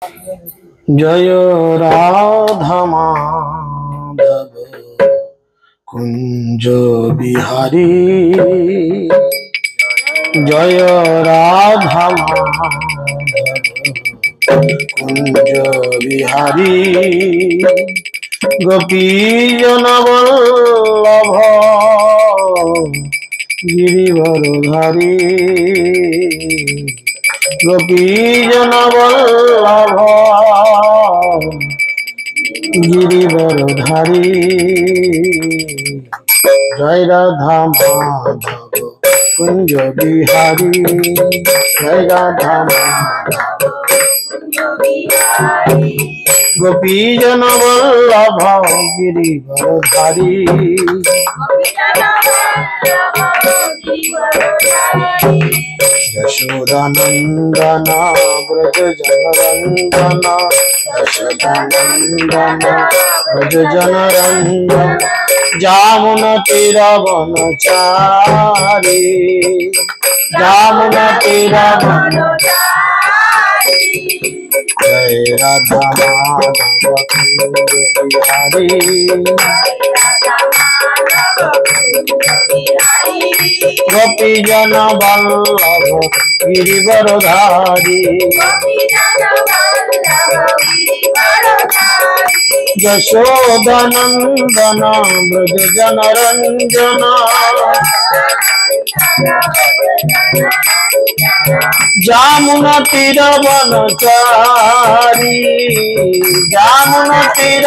जय राधा माधव कुंज बिहारी। जय राधा माधव कुंज बिहारी। गोपीजन वल्लभ गिरिवरधारी। गोपीजन वल्लभ गिरिवरधारी। जय राधा माधव कुंज बिहारी। जय राधा माधव गोपीजन वल्लभ गिरिवरधारी। यशोदानंदन व्रज जनरंजन। यशोदानंदन व्रज जनरंजन। जामुन तीर वनचारी। जामुन तीर जय राधा माधव कुंज बिहारी। गोपीजन वल्लभ गिरिवरधारी। यशोदानंदन व्रज जनरंजन। जामुन तीर वनचारी। जामुन तीर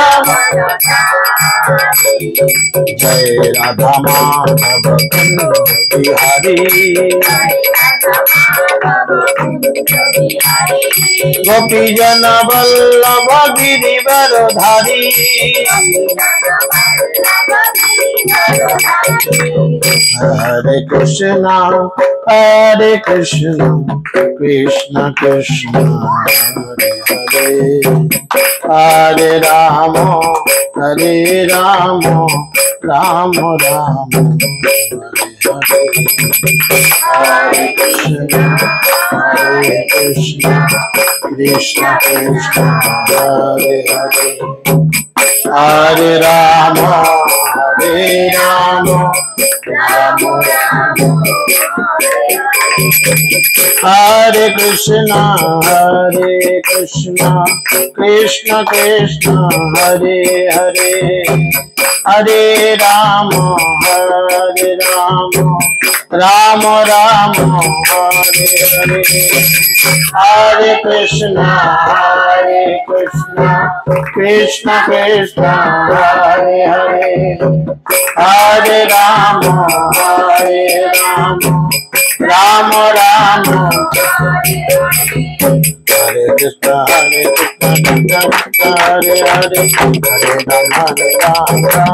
जय राधा माधव कुंज बिहारी। गोपीजन वल्लभ गिरिवरधारी। हरे कृष्णा कृष्ण कृष्ण हरे हरे। हरे राम राम राम हरे हरे। हरे कृष्ण कृष्ण कृष्ण हरे हरे। हरे राम राम राम हरे कृष्णा कृष्ण कृष्ण हरे हरे। हरे राम राम राम हरे हरे। हरे कृष्णा कृष्ण कृष्ण हरे हरे। हरे राम राम राम हरे कृष्ण हरे हरे। हरे राम राम हरे हरे।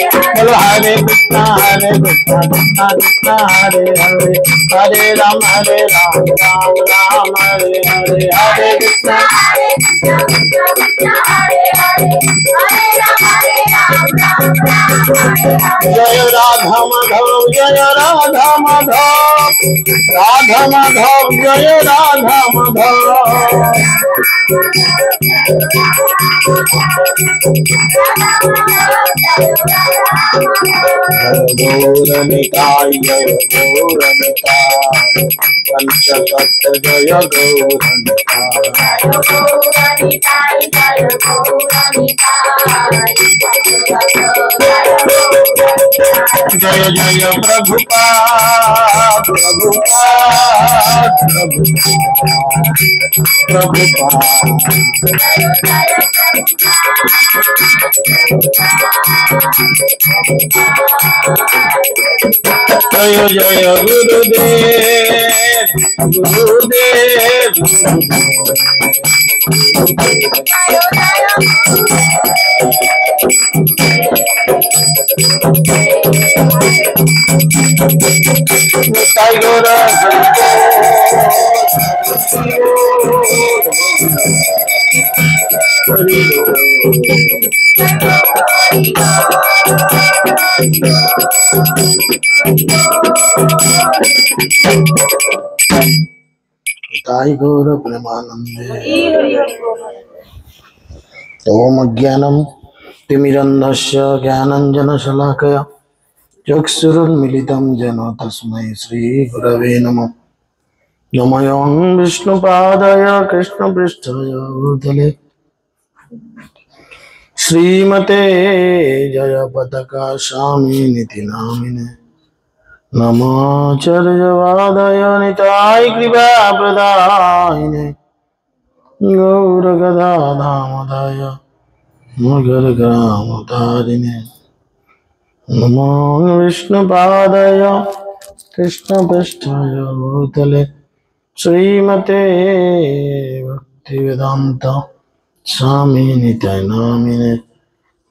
बोलो हरे कृष्णा कृष्णा हरे हरे। हरे राम राम हरे हरे। हरे कृष्णा जय राधा माधव जय राधा माधव। राधा माधव जय राधा माधव। गौर निताय जय गौर निताय। पंचतत्व जय गौर निताय। जय जय प्रभुपाद प्रभुपाद प्रभुपाद। जय जय गुरुदेव गुरुदेव। निताई गौर हरि बोल। হরি ताई गौर प्रेमानंदे ओम अज्ञानम तिमिरन्धस्य ज्ञानञ्जनशलाकया चक्षुरुन्मिलितं येन तस्मै श्रीगुरवे नमः। नमः विष्णुपादाय कृष्णपृष्ठाय भूतले श्रीमते जयपताका स्वामिनिति नामिने नमाचार्यवादाय निताय कृपाप्रदायिने गौरगदाधामदाय मगरग्रामतारिणे नमो विष्णुपादाय कृष्णपृष्ठाय भूतले श्रीमते भक्तिवेदान्त स्वामिनिति नामिने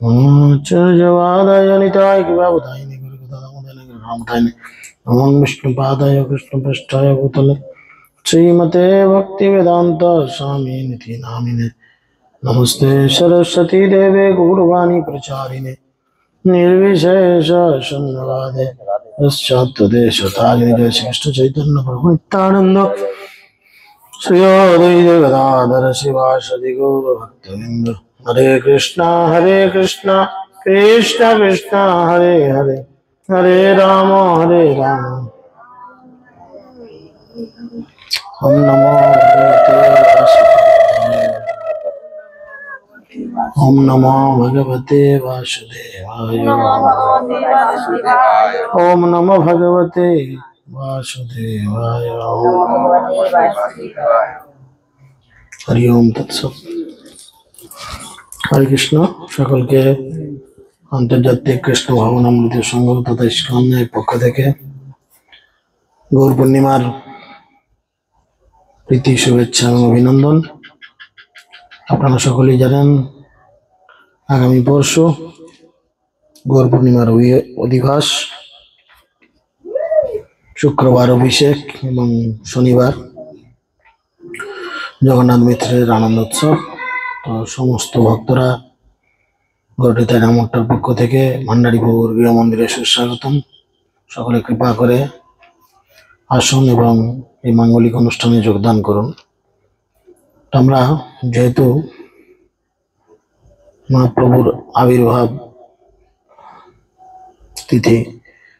नमाचार्यवादाय निताय कृपाप्रदायिने गौरगदाधामदाय नमो विष्णुपादाय कृष्णपृष्ठाय भूतले श्रीमते भक्तिवेदांत स्वामिनिति नामिने नमस्ते सरस्वती देवे गौरवाणी प्रचारिणे निर्विशेष शून्यवादे पश्चात्देशतारिणे जय श्री कृष्ण चैतन्य प्रभु नित्यानंद श्री अद्वैत गदाधर शिवासदि गौर भक्तवृंद हरे कृष्णा कृष्ण कृष्ण हरे हरे हरे राम ओम नमो ओम नमो भगवते वासुदेवाय ओम नमो भगवते वासुदेवाय हरि ओम तत्सत हरे कृष्ण सकल के आंतर्जातिक कृष्ण भावनामृत संघ तथा इस्कনের পক্ষ থেকে গৌর পূর্ণিমার প্রীতি শুভেচ্ছা এবং অভিনন্দন। আপনারা সকলেই জানেন আগামী পরশু গৌর পূর্ণিমার অধিবাস, শুক্রবার অভিষেক এবং শনিবার জগন্নাথ মিত্রের আনন্দোৎসব। তো সমস্ত ভক্তরা গৌরীতাই রামট্টার পক্ষ থেকে ভান্ডারী প্রভুর গৃহ মন্দিরে সুস্বাগতম। সকলে কৃপা করে আসুন এবং এই মাঙ্গলিক অনুষ্ঠানে যোগদান করুন। আমরা যেহেতু মহাপ্রভুর আবির্ভাব তিথি,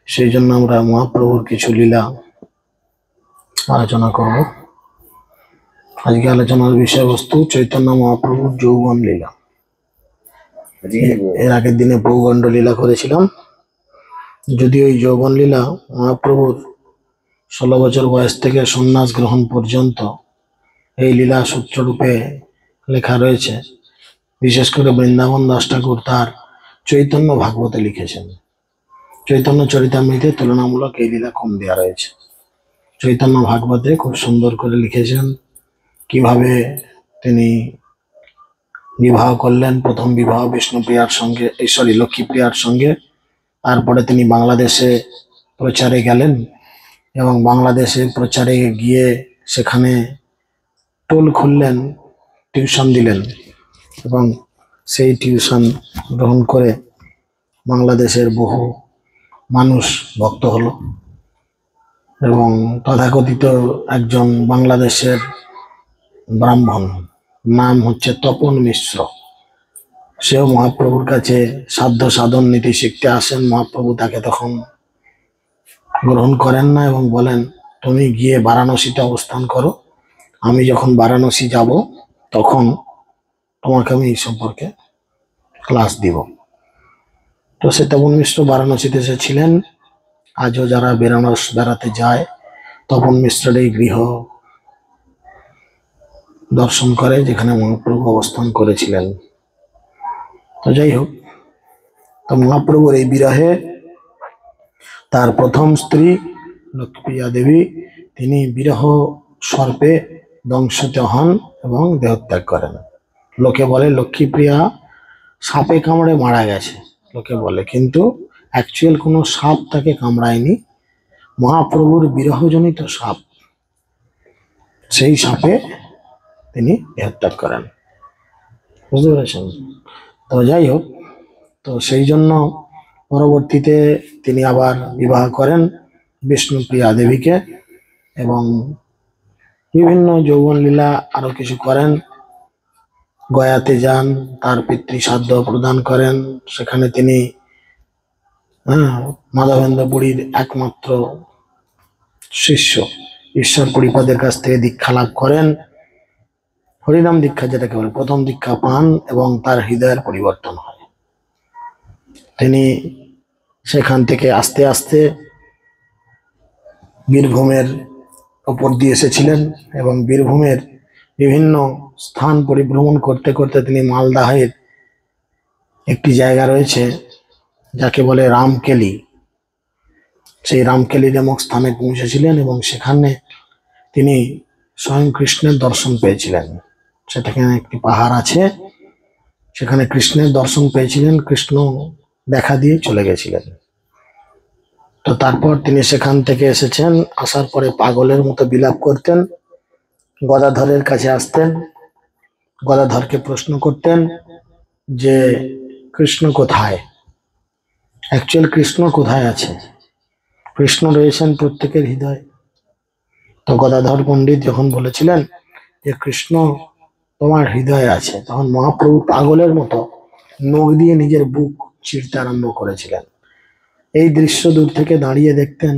সেই জন্য আমরা মহাপ্রভুর কিছু লীলা আলোচনা করব। আজকে আলোচনার বিষয়বস্তু চৈতন্য মহাপ্রভুর যৌবন লীলা। এর আগের দিনে পৌগণ্ড লীলা করেছিলাম। যদিও এই যৌবন লীলা মহাপ্রভুর 16 বছর বয়স থেকে সন্ন্যাস গ্রহণ পর্যন্ত এই লীলা সূত্ররূপে লেখা রয়েছে। বিশেষ করে বৃন্দাবন দাস ঠাকুর তার চৈতন্য ভাগবতে লিখেছেন। চৈতন্য চরিতামৃতে তুলনামূলক এই লীলা কম দেওয়া রয়েছে। চৈতন্য ভাগবতে খুব সুন্দর করে লিখেছেন কিভাবে তিনি বিবাহ করলেন। প্রথম বিবাহ বিষ্ণুপ্রিয়ার সঙ্গে, লক্ষ্মীপ্রিয়ার সঙ্গে। তারপরে তিনি বাংলাদেশে প্রচারে গেলেন এবং বাংলাদেশে প্রচারে গিয়ে সেখানে টোল খুললেন, টিউশন দিলেন এবং সেই টিউশন গ্রহণ করে বাংলাদেশের বহু মানুষ ভক্ত হলো এবং তথাকথিত একজন বাংলাদেশের ব্রাহ্মণ, নাম হচ্ছে তপন মিশ্র, সেও মহাপ্রভুর কাছে সাধ্য সাধন নীতি শিখতে আসেন। মহাপ্রভু তাকে তখন গ্রহণ করেন না এবং বলেন, তুমি গিয়ে বারাণসীতে অবস্থান করো, আমি যখন বারাণসী যাব তখন তোমাকে আমি এই সম্পর্কে ক্লাস দিব। তো সে তপন মিশ্র বারাণসীতে এসেছিলেন। আজও যারা বেড়াতে যায় তপন মিশ্রের এই গৃহ দর্শন করে যেখানে মহাপ্রভু অবস্থান করেছিলেন। তো যাই হোক, তো মহাপ্রভুর এই বিরহে তার প্রথম স্ত্রী লক্ষ্মীপ্রিয়া দেবী, তিনি বিরহ সর্পে দংশিত হন এবং দেহত্যাগ করেন। লোকে বলে লক্ষ্মীপ্রিয়া সাপে কামড়ে মারা গেছে, লোকে বলে, কিন্তু অ্যাকচুয়াল কোনো সাপ তাকে কামড়ায়নি। মহাপ্রভুর বিরহজনিত সাপ, সেই সাপে তিনি দেহত্যাগ করেন। বুঝতে পেরেছেন? তো যাই হোক, তো সেই জন্য পরবর্তীতে তিনি আবার বিবাহ করেন বিষ্ণুপ্রিয়া দেবীকে এবং বিভিন্ন যৌবন লীলা আরো কিছু করেন। গয়াতে যান, তার পিতৃ শ্রাদ্ধ প্রদান করেন। সেখানে তিনি মাধবেন্দ্র পুরীর একমাত্র শিষ্য ঈশ্বর পরিপাদের কাছ থেকে দীক্ষা লাভ করেন। হরিনাম দীক্ষা যেটাকে বলে, প্রথম দীক্ষা পান এবং তার হৃদয়ের পরিবর্তন হয়। তিনি সেখান থেকে আস্তে আস্তে বীরভূমের উপর দিয়ে এসেছিলেন এবং বীরভূমের বিভিন্ন স্থান পরিভ্রমণ করতে করতে তিনি মালদাহের একটি জায়গা রয়েছে যাকে বলে রামকেলি, সেই রামকেলি নামক স্থানে পৌঁছেছিলেন এবং সেখানে তিনি স্বয়ং কৃষ্ণের দর্শন পেয়েছিলেন। সেখানে একটি পাহাড় আছে, সেখানে কৃষ্ণের দর্শন পেয়েছিলেন। কৃষ্ণ দেখা দিয়ে চলে গেছিলেন। তো তারপর তিনি সেখান থেকে এসেছেন, আসার পরে পাগলের মতো বিলাপ করতেন। গদাধরের কাছে আসতেন, গদাধরকে প্রশ্ন করতেন যে কৃষ্ণ কোথায়, অ্যাকচুয়াল কৃষ্ণ কোথায় আছে। কৃষ্ণ রয়েছেন প্রত্যেকের হৃদয়। তো গদাধর পণ্ডিত যখন বলেছিলেন যে কৃষ্ণ তোমার হৃদয়ে আছে, তখন মহাপ্রভু পাগলের মতো নখ দিয়ে নিজের বুক চিরতে আরম্ভ করেছিলেন। এই দৃশ্য দূর থেকে দাঁড়িয়ে দেখতেন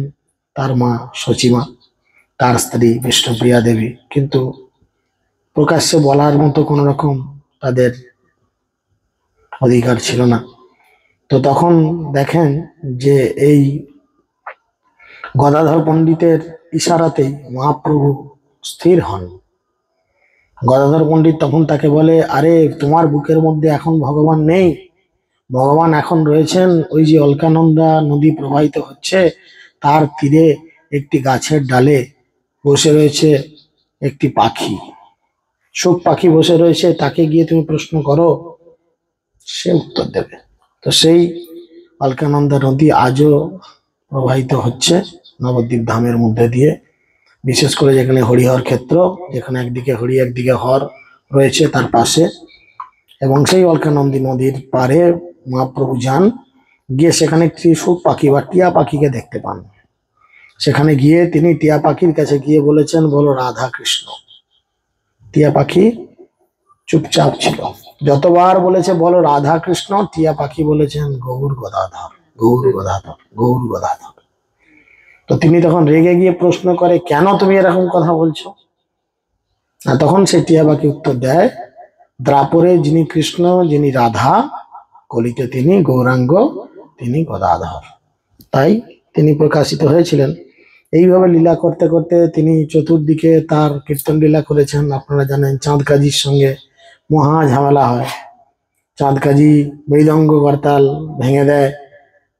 তার মা সচিমা, তার স্ত্রী বিষ্ণুপ্রিয়া দেবী, কিন্তু প্রকাশ্যে বলার মতো কোন রকম তাদের অধিকার ছিল না। তো তখন দেখেন যে এই গদাধর পণ্ডিতের ইশারাতেই মহাপ্রভু স্থির হন। গদাধর পণ্ডিত তখন তাকে বলে, আরে তোমার বুকের মধ্যে এখন ভগবান নেই, ভগবান এখন রয়েছেন ওই যে অলকানন্দা নদী প্রবাহিত হচ্ছে তার তীরে একটি গাছের ডালে বসে রয়েছে একটি পাখি, শুক পাখি বসে রয়েছে, তাকে গিয়ে তুমি প্রশ্ন করো, সে উত্তর দেবে। তো সেই অলকানন্দা নদী আজও প্রবাহিত হচ্ছে নবদ্বীপ ধামের মধ্যে দিয়ে, বিশেষ করে যেখানে হরিহর ক্ষেত্র, যেখানে একদিকে হরি একদিকে হর রয়েছে তার পাশে। এবং সেই অলকানন্দী নদীর পারে মহাপ্রভু যান, গিয়ে সেখানে একটি শুক পাখি বা টিয়া পাখিকে দেখতে পান। সেখানে গিয়ে তিনি টিয়া পাখির কাছে গিয়ে বলেছেন, বলো রাধা কৃষ্ণ। টিয়া পাখি চুপচাপ ছিল। যতবার বলেছে বলো রাধা কৃষ্ণ, টিয়া পাখি বলেছেন গৌর গদাধর, গৌর গদাধর, গৌর গদাধর। তো তিনি তখন রেগে গিয়ে প্রশ্ন করে, কেন তুমি এরকম কথা বলছো? তখন সে টিয়া পাখি উত্তর দেয়, দ্রাপরে যিনি কৃষ্ণ, যিনি রাধা, কলিতে তিনি গৌরাঙ্গ, তিনি গদাধর। তাই তিনি প্রকাশিত হয়েছিলেন। এইভাবে লীলা করতে করতে তিনি চতুর্দিকে তার কীর্তন লীলা করেছেন। আপনারা জানেন চাঁদ কাজীর সঙ্গে মহা ঝামেলা হয়। চাঁদ কাজী মৃদঙ্গ করতাল ভেঙে দেয়,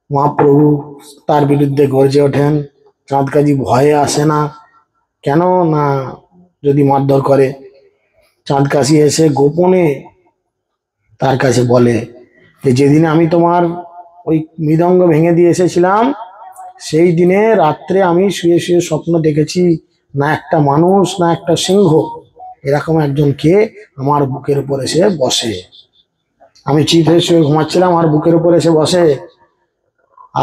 মহাপ্রভু তার বিরুদ্ধে গর্জে ওঠেন। চাঁদ কাজী ভয়ে আসে না, কেন না যদি মারধর করে। চাঁদ কাশি এসে গোপনে তার কাছে বলে যে যেদিনে আমি তোমার ওই মৃদঙ্গ ভেঙে দিয়ে এসেছিলাম, সেই দিনে রাত্রে আমি শুয়ে শুয়ে স্বপ্ন দেখেছি, না একটা মানুষ না একটা সিংহ, এরকম একজন কে আমার বুকের উপর এসে বসে। আমি চিত হয়ে শুয়ে ঘুমাচ্ছিলাম, আর বুকের উপর এসে বসে,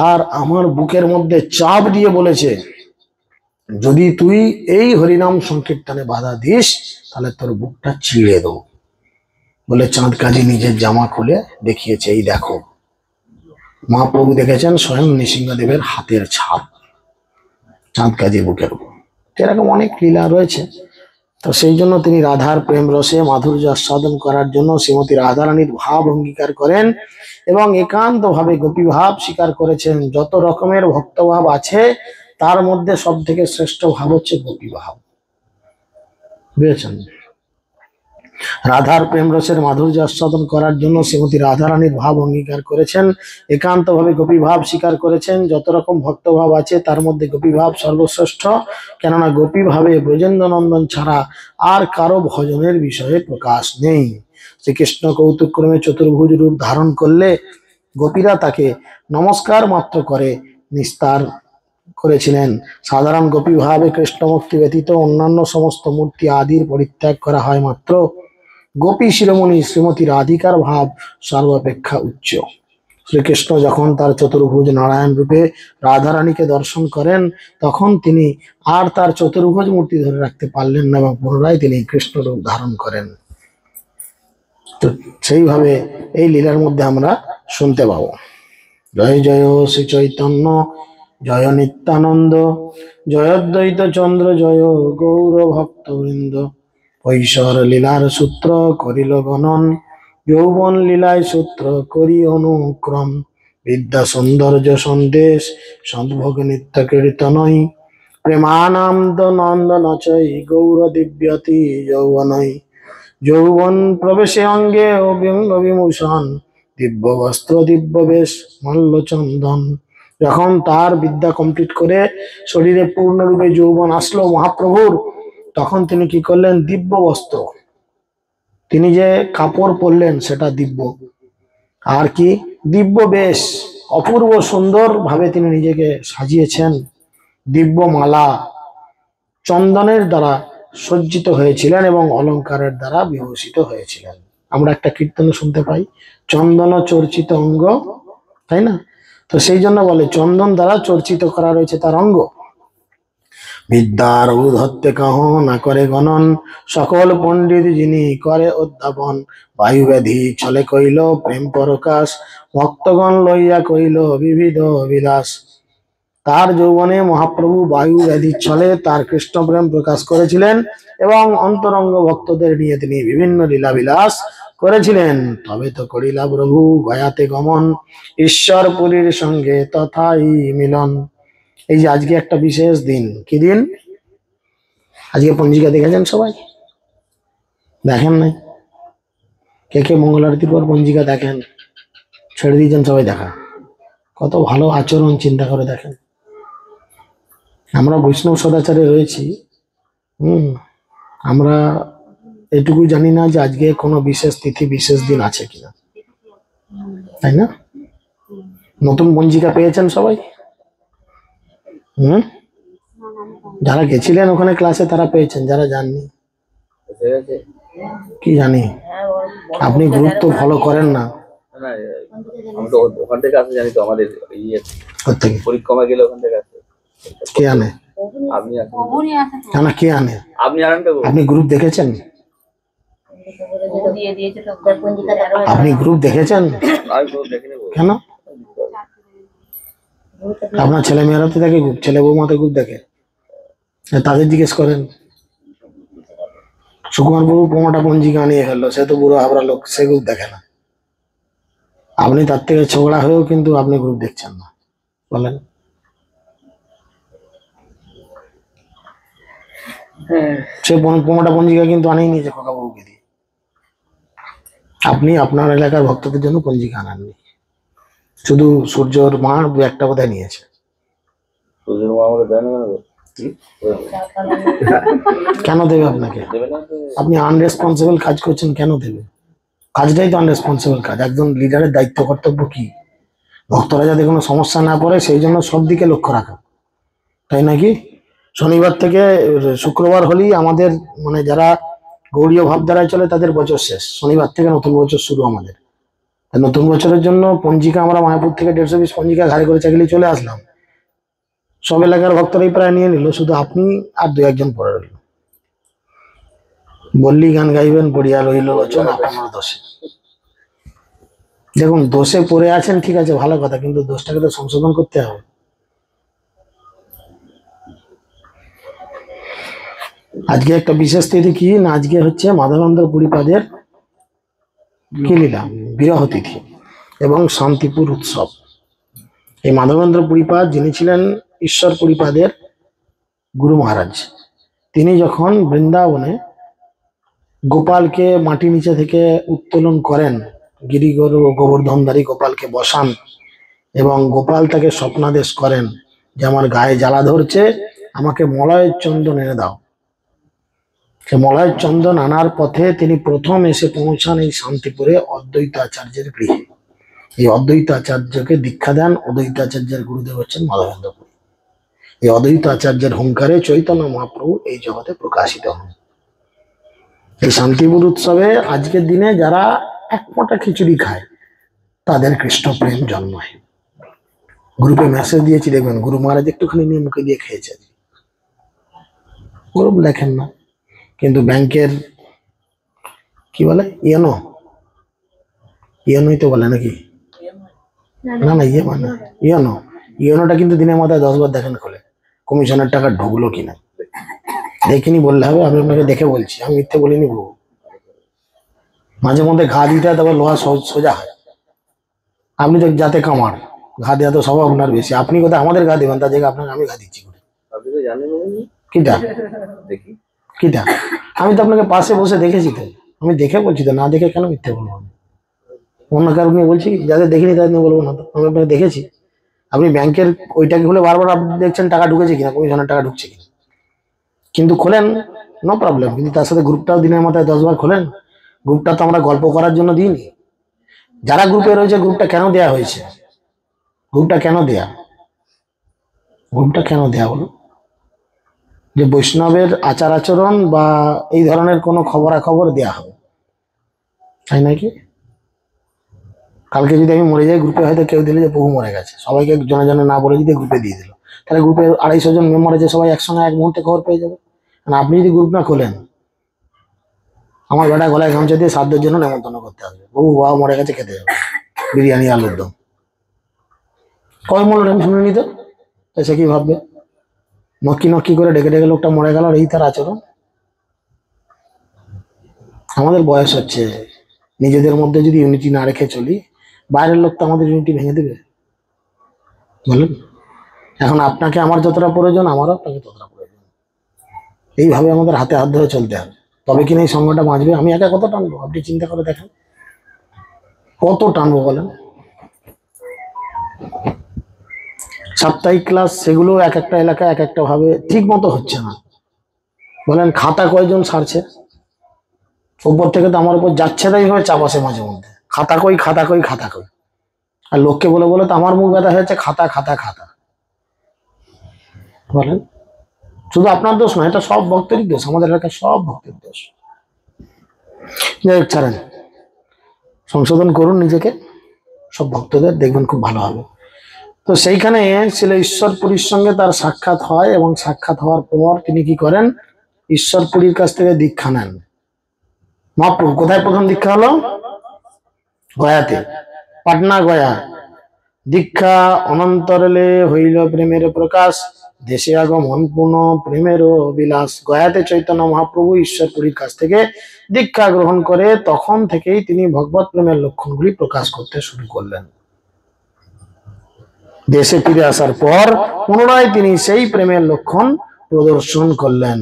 আর আমার বুকের মধ্যে চাপ দিয়ে বলেছে, যদি তুই এই হরিনাম সংকীর্তনে বাধা দিস তাহলে তোর বুকটা চিড়ে দেবো। বলে চাঁদ কাজী নিজের জামা খুলে দেখিয়েছে, এই দেখো। মহাপ্রভু দেখেছেন স্বয়ং নৃসিংহদেবের হাতের ছাপ চাঁদ কাজীর বুকের উপর। এরকম অনেক লীলা রয়েছে। তো সেই জন্য তিনি রাধার প্রেম রসে মাধুর্য আস্বাদন করার জন্য শ্রীমতী রাধারানীর ভাব অঙ্গীকার করেন এবং একান্ত ভাবে গোপী ভাব স্বীকার করেছেন। যত রকমের ভক্তভাব আছে তার মধ্যে সব থেকে শ্রেষ্ঠ ভাব হচ্ছে গোপী ভাব। বুঝেছেন? রাধার প্রেম রসের মাধুর্য আস্বাদন করার জন্য শ্রীমতী রাধারানীর ভাব অঙ্গীকার করেছেন, একান্ত ভাবে গোপী ভাব স্বীকার করেছেন। যত রকম ভক্তভাব আছে তার মধ্যে গোপী ভাব সর্বশ্রেষ্ঠ, কেননা গোপী ভাবে ব্রজেন্দ্র নন্দন ছাড়া আর কারো ভজনের বিষয়ে প্রকাশ নেই। শ্রীকৃষ্ণ কৌতুকক্রমে চতুর্ভুজ রূপ ধারণ করলে গোপীরা তাকে নমস্কার মাত্র করে নিস্তার করেছিলেন। সাধারণ গোপী ভাবে কৃষ্ণ মূর্তি ব্যতীত অন্যান্য সমস্ত মূর্তি আদির পরিত্যাগ করা হয় মাত্র। গোপী শিরোমণি শ্রীমতী রাধিকার ভাব সর্বাপেক্ষা উচ্চ। শ্রীকৃষ্ণ যখন তার চতুর্ভুজ নারায়ণ রূপে রাধারানীকে দর্শন করেন, তখন তিনি আর তার চতুর্ভুজ মূর্তি ধরে রাখতে পারলেন না এবং পুনরায় তিনি কৃষ্ণ রূপ ধারণ করেন। তো সেইভাবে এই লীলার মধ্যে আমরা শুনতে পাবো। জয় জয় শ্রী চৈতন্য, জয় নিত্যানন্দ, জয় অদ্বৈত চন্দ্র, জয় গৌর ভক্তবৃন্দ। কৈশোর লীলার সূত্র করিল গণন, যৌবন লীলায় সূত্র করি অনুক্রম। বিদ্যা সৌন্দর্য সন্দেশ সদ্ভোগ নিত্য কীর্তনই, প্রেমানন্দ নন্দন চৈ গৌর দিব্যতি যৌবনই। যৌবন প্রবেশে অঙ্গে অভিঙ্গ বিভূষণ, দিব্য বস্ত্র দিব্য বেশ মল্ল চন্দন। যখন তার বিদ্যা কমপ্লিট করে শরীরে পূর্ণরূপে যৌবন আসলো মহাপ্রভুর, তখন তিনি কি করলেন? দিব্য বস্ত্র, তিনি যে কাপড় পরলেন সেটা দিব্য, আর কি দিব্য বেশ, অপূর্ব সুন্দর ভাবে তিনি নিজেকে সাজিয়েছেন। দিব্য মালা চন্দনের দ্বারা সজ্জিত হয়েছিলেন এবং অলংকারের দ্বারা বিভূষিত হয়েছিলেন। আমরা একটা কীর্তন শুনতে পাই, চন্দন চর্চিত অঙ্গ, তাই না? তো সেই জন্য বলে চন্দন দ্বারা চর্চিত করা রয়েছে তার অঙ্গ। বিদ্যার ঔদ্ধত্যে কহ না করে গণন, সকল পণ্ডিত যিনি করে অধ্যাপন। বায়ু ব্যাধি চলে কইল প্রেম পরকাশ, ভক্তগণ লইয়া কইল বিবিধ বিলাস। তার যৌবনে মহাপ্রভু বায়ু ব্যাধির ছলে তার কৃষ্ণ প্রেম প্রকাশ করেছিলেন এবং অন্তরঙ্গ ভক্তদের নিয়ে তিনি বিভিন্ন লীলাবিলাস করেছিলেন। তবে তো করিলা প্রভু গয়াতে গমন, ঈশ্বরপুরীর সঙ্গে তথাই মিলন। এই যে আজকে একটা বিশেষ দিন, কি দিন? আজকে পঞ্জিকা দেখেছেন সবাই? দেখেন নাই? কে কে মঙ্গল আরতির পর পঞ্জিকা দেখেন? ছেড়ে দিয়েছেন সবাই দেখা। কত ভালো আচরণ, চিন্তা করে দেখেন। আমরা বৈষ্ণব সদাচারে রয়েছি, আমরা এটুকু জানি না যে আজকে কোনো বিশেষ তিথি বিশেষ দিন আছে কিনা, তাই না? নতুন পঞ্জিকা পেয়েছেন সবাই? যারা গেছিলেন ওখানে ক্লাসে তারা পেয়েছেন, যারা যাননি কি জানি। আপনি গ্রুপ তো ফলো করেন না। ওখান থেকে আসে, জানি তো আমাদের পরিক্রমা গেলে ওখান থেকে আসে। কে আনে? আপনি না, কে আনে? আপনি আনেন তো। আপনি গ্রুপ দেখেছেন? আপনি গ্রুপ দেখেছেন? কেন? আপনার ছেলে মেয়েরা তো দেখে গ্রুপ, ছেলে বৌমাতে গ্রুপ দেখে, তাদের জিজ্ঞেস করেন। সুকুমার বাবু 15টা পঞ্জিকা নিয়ে ফেললো, সে তো বুড়ো হাবড়া লোক, সে গ্রুপ দেখে না। আপনি তার থেকে ছোকরা হয়েও কিন্তু আপনি গ্রুপ দেখছেন না, বলেন? সে 15টা পঞ্জিকা কিন্তু আনেই নিয়েছে কাকাবাবুকে দিয়ে। আপনি আপনার এলাকার ভক্তদের জন্য পঞ্জিকা আনাননি, শুধু সূর্যর মা একটা বোধহয় নিয়েছে। কেন দেবে আপনাকে? আপনি আনরেসপন্সিবল কাজ করছেন, কেন দেবে? কাজটাই তো আনরেসপন্সিবল কাজ। একজন লিডারের দায়িত্ব কর্তব্য কি? ভক্তরা যাতে কোনো সমস্যা না পড়ে সেই জন্য সব দিকে লক্ষ্য রাখা, তাই নাকি? শনিবার থেকে শুক্রবার হলেই আমাদের মানে যারা গৌড়ীয় ভাবধারায় চলে তাদের বছর শেষ, শনিবার থেকে নতুন বছর শুরু আমাদের। নতুন বছরের জন্য পঞ্জিকা আমরা মায়াপুর থেকে 150 পিস পঞ্জিকা ঘাড়ে করে চাকরি চলে আসলাম। সব এলাকার ভক্তরাই প্রায় নিয়ে নিল, শুধু আপনি আর 2-1জন পড়ে রইল। বললি গান গাইবেন, পড়িয়া রইল বচন আপনার দোষে। দেখুন, দোষে পড়ে আছেন ঠিক আছে, ভালো কথা, কিন্তু দোষটাকে তো সংশোধন করতে হবে। আজকে একটা বিশেষ তিথি কি না, আজকে হচ্ছে মাধবেন্দ্র পুরীপাদের কি লীলা, বিরহ তিথি এবং শান্তিপুর উৎসব। এই মাধবেন্দ্র পুরীপাদ যিনি ছিলেন ঈশ্বর পুরীপাদের গুরু মহারাজ, তিনি যখন বৃন্দাবনে গোপালকে মাটি নিচে থেকে উত্তোলন করেন, গিরি গোবর্ধনধারী গোপালকে বসান এবং গোপাল তাকে স্বপ্নাদেশ করেন যে আমার গায়ে জ্বালা ধরছে, আমাকে মলয়ের চন্দন এনে দাও। সে মলয়ের চন্দন আনার পথে তিনি প্রথম এসে পৌঁছান এই শান্তিপুরে অদ্বৈত আচার্যের গৃহে। এই অদ্বৈত আচার্যকে দীক্ষা দেন অদ্বৈত আচার্যের গুরুদেব হচ্ছেন মাধবেন্দ্র পুরী। এই অদ্বৈত আচার্যের হুঙ্কারে চৈতন্য মহাপ্রভু এই জগতে প্রকাশিত হন। এই শান্তিপুর উৎসবে আজকের দিনে যারা এক মোটা খিচুড়ি খায় তাদের কৃষ্ণ প্রেম জন্মায়। গ্রুপে মেসেজ দিয়েছি, দেখবেন গুরু মহারাজ একটুখানি নিয়ে মুখে দিয়ে খেয়েছে, গ্রুপ লেখেন না। কিন্তু ব্যাংকের কি বলে ইয়েনো, ইয়েনোই তো বলে নাকি, না না ইয়ে মানে ইয়েনো, ইয়েনোটা কিন্তু দিনের মাথায় 10 বার দেখেন খোলে কমিশনের টাকা ঢুকলো কিনা। দেখিনি বললে হবে, আমি আপনাকে দেখে বলছি, আমি মিথ্যে বলিনি বউ। মাঝে মধ্যে ঘা দিতে হয়, তবে লোহা সোজা হয়। আপনি তো যাতে কামার, ঘা দেওয়া তো স্বভাব আপনার বেশি। আপনি কোথায় আমাদের ঘা দেবেন, তার জায়গায় আপনাকে আমি ঘা দিচ্ছি কিটা কিটা। আমি তো আপনাকে পাশে বসে দেখেছি, তো আমি দেখে বলছি, তো না দেখে কেন মিথ্যে বলবো? অন্য কারণ নিয়ে বলছি, যাদের দেখিনি তাদের নিয়ে বলবো না, তো আমি আপনাকে দেখেছি। আপনি ব্যাংকের ওইটাকে খুলে বারবার আপনি দেখছেন টাকা ঢুকেছে কিনা, কমিশনের টাকা ঢুকছে কিনা। কিন্তু খোলেন, নো প্রবলেম, কিন্তু তার সাথে গ্রুপটাও দিনের মাথায় 10 বার খোলেন। গ্রুপটা তো আমরা গল্প করার জন্য দিইনি। যারা গ্রুপে রয়েছে, গ্রুপটা কেন দেয়া হয়েছে? গ্রুপটা কেন দেয়া? গ্রুপটা কেন দেয়া বলো? যে বৈষ্ণবের আচার আচরণ বা এই ধরনের কোনো খবরাখবর দেয়া হবে, তাই নাকি? কালকে যদি আমি মরে যাই, গ্রুপে হয়তো কেউ দিলে যে বহু মরে গেছে, সবাইকে জনে জনে না বলে যদি গ্রুপে দিয়ে দিল, তাহলে গ্রুপে 250 জন মেম্বার আছে, সবাই একসঙ্গে এক মুহূর্তে খবর পেয়ে যাবে। আপনি যদি গ্রুপ না খোলেন, আমার বেটা গলায় গামছা দিয়ে সাধ্যের জন্য নেমন্তন্ন করতে হবে, বহু বাবা মরে গেছে, খেতে যাবে বিরিয়ানি আলুর দম। কয় মূল্য আমি শুনে নিত, সে কি ভাববে? নক্কি নক্কি করে ডেকে ডেকে লোকটা মরে গেল, এই তার আচরণ। আমাদের বয়স হচ্ছে, নিজেদের মধ্যে যদি ইউনিটি না রেখে চলি, বাইরের লোক তো আমাদের ইউনিটি ভেঙে দেবে, বলেন? এখন আপনাকে আমার যতটা প্রয়োজন, আমারও আপনাকে ততটা প্রয়োজন। এইভাবে আমাদের হাতে হাত ধরে চলতে হবে, তবে কিনা এই সঙ্গটা বাঁচবে। আমি একা কত টানবো, আপনি চিন্তা করে দেখেন, কত টানবো বলেন? সাপ্তাহিক ক্লাস, সেগুলো এক একটা এলাকায় এক একটা ভাবে ঠিক মতো হচ্ছে না। বলেন খাতা কয়জন সারছে? উপর থেকে তো আমার উপর যাচ্ছে, তাই ভাবে চাপ আসে মাঝে মধ্যে, খাতা কই খাতা কই খাতা কই। আর লোককে বলে বলে তো আমার মুখ ব্যথা হয়েছে, খাতা খাতা খাতা। বলেন, শুধু আপনার দোষ না, এটা সব ভক্তেরই দোষ, আমাদের এলাকার সব ভক্তের দোষ। যাই হোক, ছাড়েন, সংশোধন করুন নিজেকে, সব ভক্তদের দেখবেন খুব ভালো হবে। তো সেইখানে ছিল ঈশ্বরপুরীর সঙ্গে তার সাক্ষাৎ হয়, এবং সাক্ষাৎ হওয়ার পর তিনি কি করেন, ঈশ্বরপুরীর কাছ থেকে দীক্ষা নেন। মহাপ্রভু কোথায় প্রথম দীক্ষা হলো? গয়াতে, পাটনা গয়া। দীক্ষা অনন্তরলে হইল প্রেমের প্রকাশ, দেশে আগমন পূর্ণ প্রেমের বিলাস। গয়াতে চৈতন্য মহাপ্রভু ঈশ্বরপুরীর কাছ থেকে দীক্ষা গ্রহণ করে, তখন থেকেই তিনি ভগবত প্রেমের লক্ষণগুলি প্রকাশ করতে শুরু করলেন। দেশে ফিরে আসার পর পুনরায় তিনি সেই প্রেমের লক্ষণ প্রদর্শন করলেন।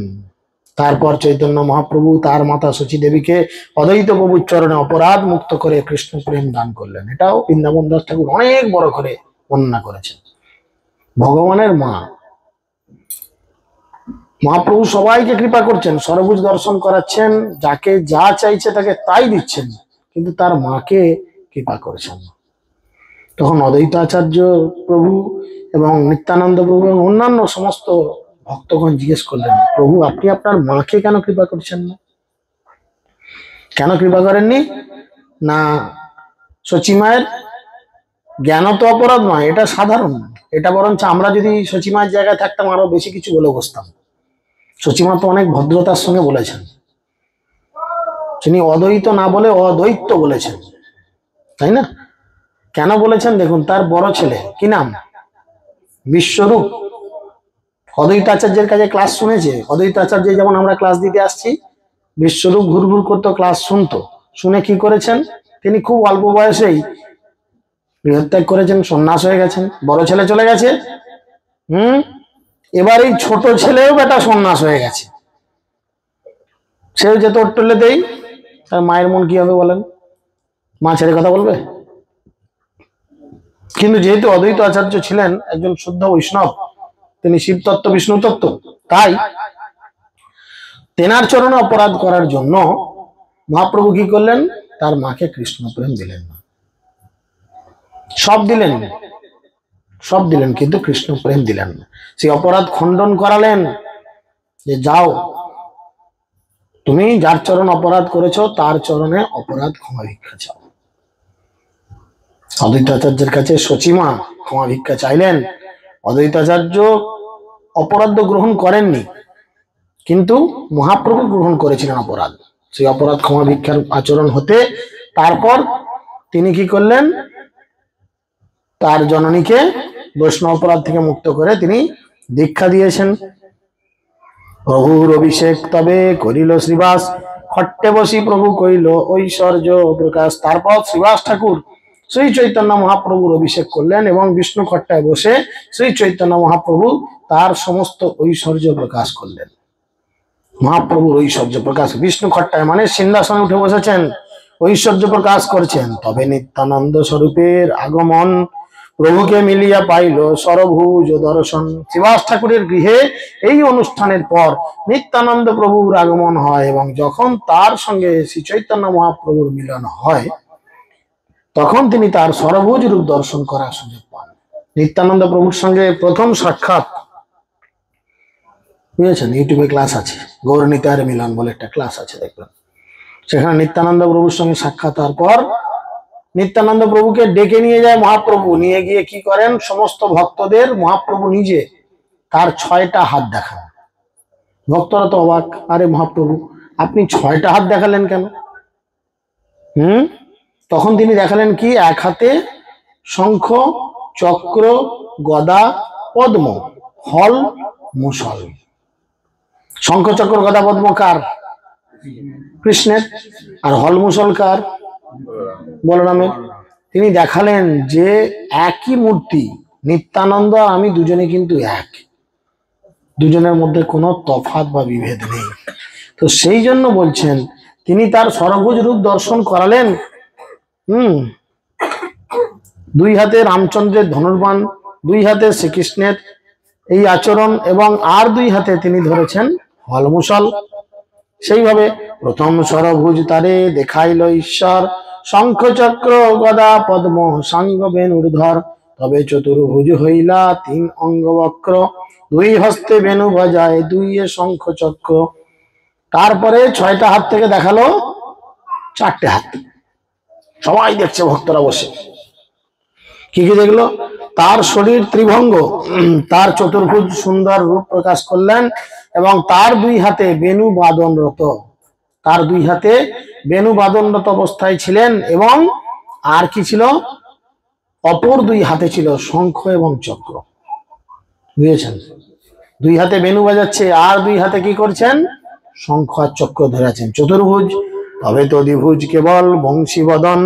তারপর চৈতন্য মহাপ্রভু তার মাতা শচী দেবীকে অদ্বৈত প্রভুর চরণে অপরাধ মুক্ত করে কৃষ্ণ প্রেম দান করলেন। এটাও বৃন্দাবন দাস ঠাকুর অনেক বড় করে বর্ণনা করেছেন। ভগবানের মা, মহাপ্রভু সবাইকে কৃপা করছেন, সর্বভুজ দর্শন করাচ্ছেন, যাকে যা চাইছে তাকে তাই দিচ্ছেন, কিন্তু তার মাকে কৃপা করেছেন। তখন অদ্বৈত আচার্য প্রভু এবং নিত্যানন্দ প্রভু এবং অন্যান্য সমস্ত ভক্তগণ জিজ্ঞেস করলেন, প্রভু আপনি আপনার মাকে কেন কৃপা করছেন না? কেন কৃপা করেননি? না, শচী মায়ের জ্ঞান তো অপরাধ নয়, এটা সাধারণ। এটা বরঞ্চ আমরা যদি শচী মায়ের জায়গায় থাকতাম, আরো বেশি কিছু বলে বসতাম। শচী মা তো অনেক ভদ্রতার সঙ্গে বলেছেন, তিনি অদ্বৈত না বলে অদ্বৈত বলেছেন, তাই না? কেন বলেছেন দেখুন, তার বড় ছেলে কি নাম, বিশ্বরূপ, অদ্বৈত আচার্যের কাছে ক্লাস শুনেছে। অদ্বৈত আচার্য যেমন আমরা ক্লাস দিতে আসছি, বিশ্বরূপ ঘুর ঘুর করতো, ক্লাস শুনতো। শুনে কি করেছেন, তিনি খুব অল্প বয়সেই গৃহত্যাগ করেছেন, সন্ন্যাস হয়ে গেছেন। বড় ছেলে চলে গেছে, এবার এই ছোট ছেলেও বেটা সন্ন্যাস হয়ে গেছে। সেও যেত টলেতেই, তার মায়ের মন কি হবে বলেন? মা ছেড়ে কথা বলবে? কিন্তু যেহেতু অদ্বৈত আচার্য ছিলেন একজন শুদ্ধ বৈষ্ণব, তিনি শিব তত্ত্ব বিষ্ণু তত্ত্ব, তাই তেনার চরণে অপরাধ করার জন্য মহাপ্রভু কি করলেন, তার মাকে কৃষ্ণ প্রেম দিলেন না। সব দিলেন, সব দিলেন, কিন্তু কৃষ্ণ প্রেম দিলেন না। সেই অপরাধ খণ্ডন করালেন, যে যাও তুমি যার চরণ অপরাধ করেছো তার চরণে অপরাধ ক্ষমা ভিক্ষা চাও। অদ্বৈতাচার্যের কাছে সচিমা ক্ষমা ভিক্ষা চাইলেন। অদ্বৈতাচার্য অপরাধ গ্রহণ করেননি, কিন্তু মহাপ্রভু গ্রহণ করেছিলেন অপরাধ। সেই অপরাধ ক্ষমা ভিক্ষার আচরণ হতে তারপর তিনি কি করলেন, তার জননীকে বৈষ্ণব অপরাধ থেকে মুক্ত করে তিনি দীক্ষা দিয়েছেন। প্রভুর অভিষেক তবে করিল শ্রীবাস, খট্টে বসি প্রভু কইল ঐশ্বর্য প্রকাশ। তারপর শ্রীবাস ঠাকুর শ্রী চৈতন্য মহাপ্রভুর অভিষেক করলেন এবং বিষ্ণু খট্টায় বসে শ্রী চৈতন্য মহাপ্রভু তার সমস্ত ঐশ্বর্য প্রকাশ করলেন। মহাপ্রভুর ঐশ্বর্য প্রকাশ, বিষ্ণু খট্টায় মানে সিংহাসনে উঠে বসেছেন, ঐশ্বর্য প্রকাশ করছেন। তবে নিত্যানন্দ স্বরূপের আগমন, প্রভুকে মিলিয়া পাইল সরভুজ দর্শন। শ্রীবাস ঠাকুরের গৃহে এই অনুষ্ঠানের পর নিত্যানন্দ প্রভুর আগমন হয় এবং যখন তার সঙ্গে শ্রী চৈতন্য মহাপ্রভুর মিলন হয় তখন তিনি তার সরভুজ রূপ দর্শন করার সুযোগ পান। নিত্যানন্দ প্রভুর সঙ্গে প্রথম সাক্ষাৎ, বুঝেছেন, ইউটিউবে ক্লাস আছে, গৌরনীতার মিলন বলে একটা ক্লাস আছে, দেখবেন। সেখানে নিত্যানন্দ প্রভুর সঙ্গে সাক্ষাৎ হওয়ার পর নিত্যানন্দ প্রভুকে ডেকে নিয়ে যায় মহাপ্রভু। নিয়ে গিয়ে কি করেন, সমস্ত ভক্তদের মহাপ্রভু নিজে তার 6টা হাত দেখান। ভক্তরা তো অবাক, আরে মহাপ্রভু আপনি 6টা হাত দেখালেন কেন? তখন তিনি দেখালেন কি, এক হাতে শঙ্খ, চক্র, গদা, পদ্ম, হল, মুসল। শঙ্খ, চক্র, গদা, পদ্ম কার? কৃষ্ণের। আর হল মুসল কার? বলরামের। তিনি দেখালেন যে একই মূর্তি, নিত্যানন্দ আর আমি দুজনে কিন্তু এক, দুজনের মধ্যে কোনো তফাৎ বা বিভেদ নেই। তো সেই জন্য বলছেন তিনি তার সরভুজ রূপ দর্শন করালেন। দুই হাতে রামচন্দ্রের ধনুর্বাণ, দুই হাতে শ্রীকৃষ্ণের এই আচরণ এবং আর দুই হাতে তিনি ধরেছেন হলমুসল। সেইভাবে প্রথম সরভুজ তারে দেখাইল ঈশ্বর, শঙ্খ চক্র গদা পদ্ম সাঙ্গ বেণুর্ধর। তবে চতুর্ভুজ হইলা 3 অঙ্গ বক্র, 2 হস্তে বেণু বাজায় 2 শঙ্খ চক্র। তারপরে 6টা হাত থেকে দেখালো 4টে হাত। সবাই দেখছে, ভক্তরা বসে। কি কি দেখলো? তার শরীর ত্রিভঙ্গ, তার চতুর্ভুজ সুন্দর রূপ প্রকাশ করলেন এবং তার 2 হাতে বেণু বাদনরত, তার 2 হাতে বেণু বাদনরত অবস্থায় ছিলেন। এবং আর কি ছিল, অপর 2 হাতে ছিল শঙ্খ এবং চক্র। বুঝেছেন, 2 হাতে বেণু বাজাচ্ছে আর 2 হাতে কি করছেন, শঙ্খ আর চক্র ধরেছেন। চতুর্ভুজ তবে তদিভুজ কেবল বংশী বদন,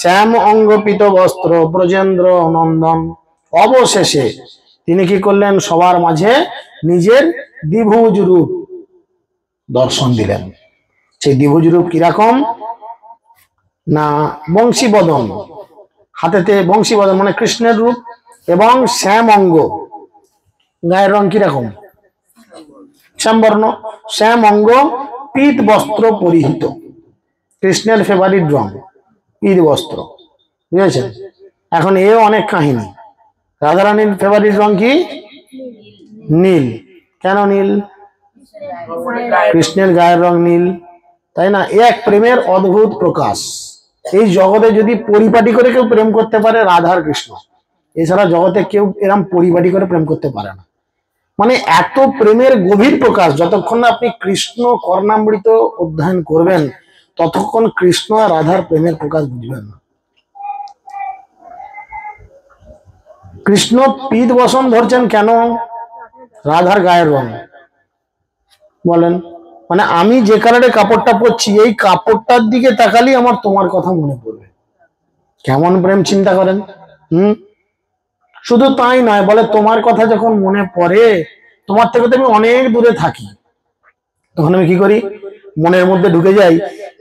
শ্যাম অঙ্গ পীত বস্ত্র ব্রজেন্দ্র নন্দন। অবশেষে তিনি কি করলেন, সবার মাঝে নিজের দ্বিভুজ রূপ দর্শন দিলেন। সেই দ্বিভুজ রূপ কিরকম না, বংশী বদন, হাতেতে বংশী বদন মানে কৃষ্ণের রূপ, এবং শ্যাম অঙ্গ, গায়ের রং কিরকম, শ্যামবর্ণ, শ্যাম অঙ্গ, পীত বস্ত্র পরিহিত, কৃষ্ণের ফেভারিট রং পীত বস্ত্র। বুঝেছেন? এখন এও অনেক কাহিনী। রাধারানীর ফেভারিট রং কি? নীল। কেন নীল? কৃষ্ণের গায়ের রং নীল, তাই না? এক প্রেমের অদ্ভুত প্রকাশ। এই জগতে যদি পরিপাটি করে কেউ প্রেম করতে পারে, রাধার কৃষ্ণ, এছাড়া জগতে কেউ এরকম পরিপাটি করে প্রেম করতে পারে না। মানে এত প্রেমের গভীর প্রকাশ, যতক্ষণ না আপনি কৃষ্ণ কর্ণামৃত অধ্যয়ন করবেন ততক্ষণ কৃষ্ণ আর রাধার প্রেমের প্রকাশ বুঝবেন না। কৃষ্ণ পীত বসন ধরছেন কেন? রাধার গায়ের রং। বলেন, মানে আমি যে কালারে কাপড়টা পরছি, এই কাপড়টার দিকে তাকালেই আমার তোমার কথা মনে পড়বে। কেমন প্রেম চিন্তা করেন। শুধু তাই নয়, বলে তোমার কথা যখন মনে পড়ে, তোমার থেকে তো আমি অনেক দূরে থাকি, তখন আমি কি করি, মনের মধ্যে ঢুকে যাই,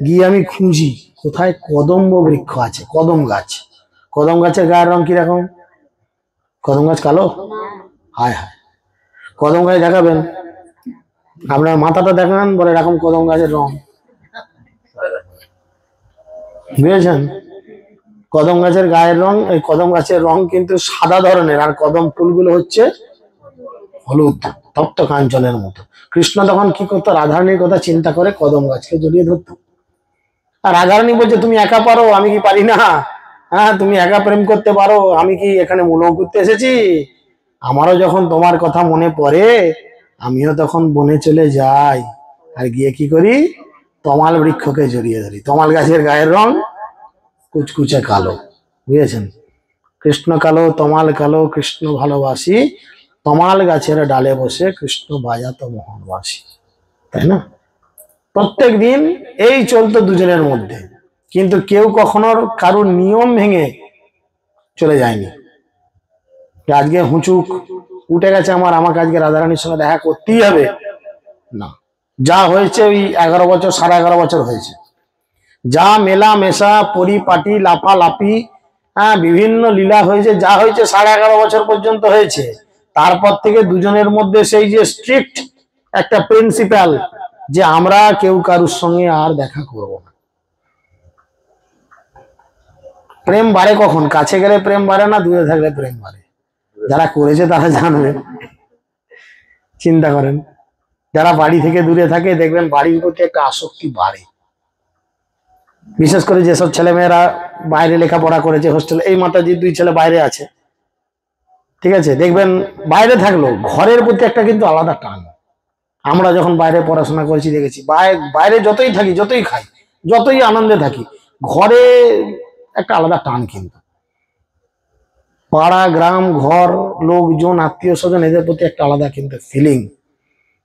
গিয়ে আমি খুঁজি কোথায় কদম্ব বৃক্ষ আছে, কদম গাছ। কদম গাছের গায়ের রং কিরকম? কদম গাছ কালো? হায় হায়, কদম গাছ দেখাবেন, আপনার মাথাটা দেখান, বলে এরকম কদম গাছের রং। বুঝেছেন? কদম গাছের গায়ের রং, এই কদম গাছের রং কিন্তু সাদা ধরনের, আর কদম ফুলগুলো হচ্ছে হলুদ। তপ্ত কাঞ্চনের মতো। কৃষ্ণ তখন কি করতো, রাধারানীর কথা চিন্তা করে কদম গাছকে জড়িয়ে ধরতো। আর রাধারানী বলছে তুমি একা পারো, আমি কি পারি না? হ্যাঁ, তুমি একা প্রেম করতে পারো, আমি কি এখানে মূল্য করতে এসেছি? আমারও যখন তোমার কথা মনে পড়ে, আমিও তখন বনে চলে যাই, আর গিয়ে কি করি, তমাল বৃক্ষকে জড়িয়ে ধরি। তমাল গাছের গায়ের রং কুচকুচে কালো, বুঝেছেন? কৃষ্ণ কালো, তমাল কালো, কৃষ্ণ ভালোবাসি, তমাল গাছের ডালে বসে কৃষ্ণ বাজাতো মোহনবাসী। তাই না? প্রত্যেক দিন এই চলতো দুজনের মধ্যে, কিন্তু কেউ কখনো কারুর নিয়ম ভেঙে চলে যায়নি। আজকে হুঁচুক উঠে গেছে আমাকে আজকে রাধারানীর সঙ্গে দেখা করতেই হবে, না। যা হয়েছে ওই 11 বছর, 11.5 বছর হয়েছে, যা মেলা মেশা পরিপাটি লাফালাফি, হ্যাঁ, বিভিন্ন লীলা হয়েছে, যা হয়েছে 11.5 বছর পর্যন্ত হয়েছে। তারপর থেকে দুজনের মধ্যে সেই যে স্ট্রিক্ট একটা প্রিন্সিপাল, যে আমরা কেউ কারুর সঙ্গে আর দেখা করব না। প্রেম বাড়ে কখন? কাছে গেলে প্রেম বাড়ে না, দূরে থাকলে প্রেম বাড়ে। যারা করেছে তারা জানবে। চিন্তা করেন, যারা বাড়ি থেকে দূরে থাকে দেখবেন বাড়ির প্রতি একটা আসক্তি বাড়ে। বিশেষ করে যেসব ছেলেমেয়েরা বাইরে লেখাপড়া করেছে, হোস্টেলে, এই মাতাজির 2 ছেলে বাইরে আছে, ঠিক আছে, দেখবেন বাইরে থাকলেও ঘরের প্রতি একটা কিন্তু আলাদা টান। আমরা যখন বাইরে পড়াশোনা করেছি দেখেছি, বাইরে যতই থাকি, যতই খাই, যতই আনন্দে থাকি, ঘরে একটা আলাদা টান। কিন্তু পাড়া, গ্রাম, ঘর, লোকজন, আত্মীয় স্বজন, এদের প্রতি একটা আলাদা কিন্তু ফিলিং।